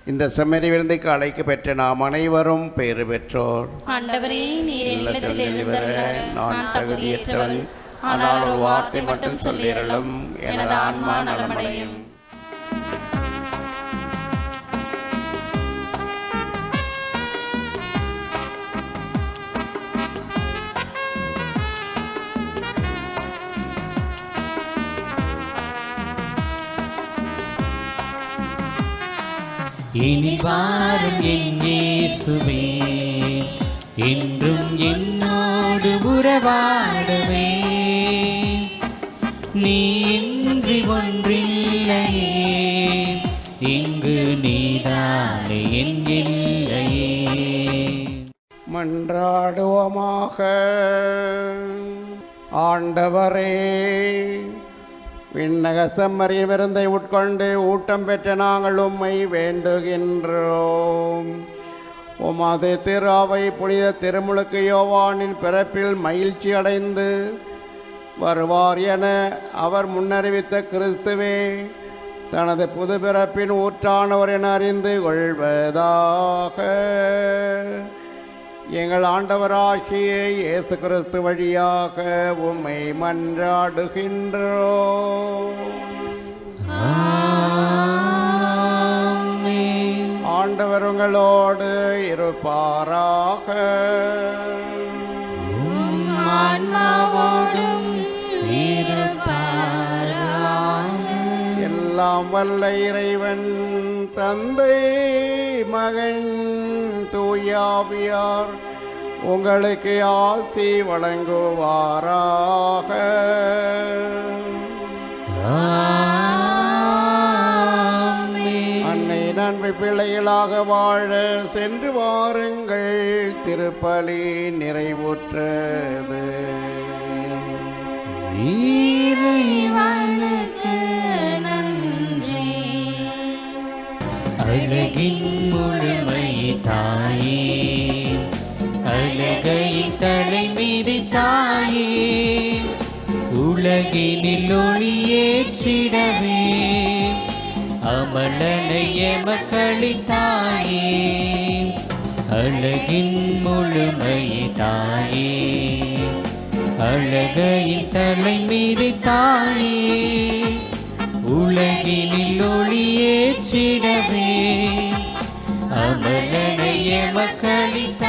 C: இந்த செம்மறி விருந்துக்கு அழைக்க பெற்ற நாம் அனைவரும் பேறு பெற்றோர்.
D: ஆண்டவரே, நீர் இல்லத்தில் எழுந்தருள
C: நான் தகுதியற்றவன், ஆனால் ஒரு வார்த்தை மட்டும் சொல்லிரலும், எனது ஆன்மா நலமடையும்.
H: இனி வாரும் என் இயேசுவே, என்றும் என்னோடு உறவாடவே. நீ இன்றி ஒன்றில்லையே, இங்கு நீதானே என் இல்லையே.
C: மன்றாடுவோமாக. ஆண்டவரே, விண்ணக செம்மறியின் விருந்தை உட்கொண்டு ஊட்டம் பெற்ற நாங்கள் உம்மை வேண்டுகின்றோம். உமது திரு அவை புனித திருமுழுக்கு யோவானின் பிறப்பில் மகிழ்ச்சி அடைந்து வருவார் என அவர் முன்னறிவித்த கிறிஸ்துவே, தனது புது பிறப்பின் ஊற்றானவர் என அறிந்து கொள்வதாக. எங்கள் ஆண்டவராகிய இயேசு கிறிஸ்து வழியாக உம்மை மன்றாடுகின்றோம். ஆண்டவர் உங்களோடு இருப்பாராக. எல்லாம் வல்ல இறைவன் தந்தை மகன் தூயாவியார் உங்களுக்கு ஆசி வழங்குவாராக. நன்மை பிள்ளைகளாக வாழ சென்று வாருங்கள். திருப்பலி நிறைவுற்றது.
H: இறைவனுக்கு நன்றி. அழகின் முழுமை தாயே, அழகை தலைமீது தாயே, உலகினில் ஒளியேற்றிடவே அமலனை எமக்களித்தாயே. அழகின் முழுமை தாயே, அழகையின் தலைமீது தாயே, உலகினில் ஒளியேற்றிடவே அமலனை எமக்களித்தாயே.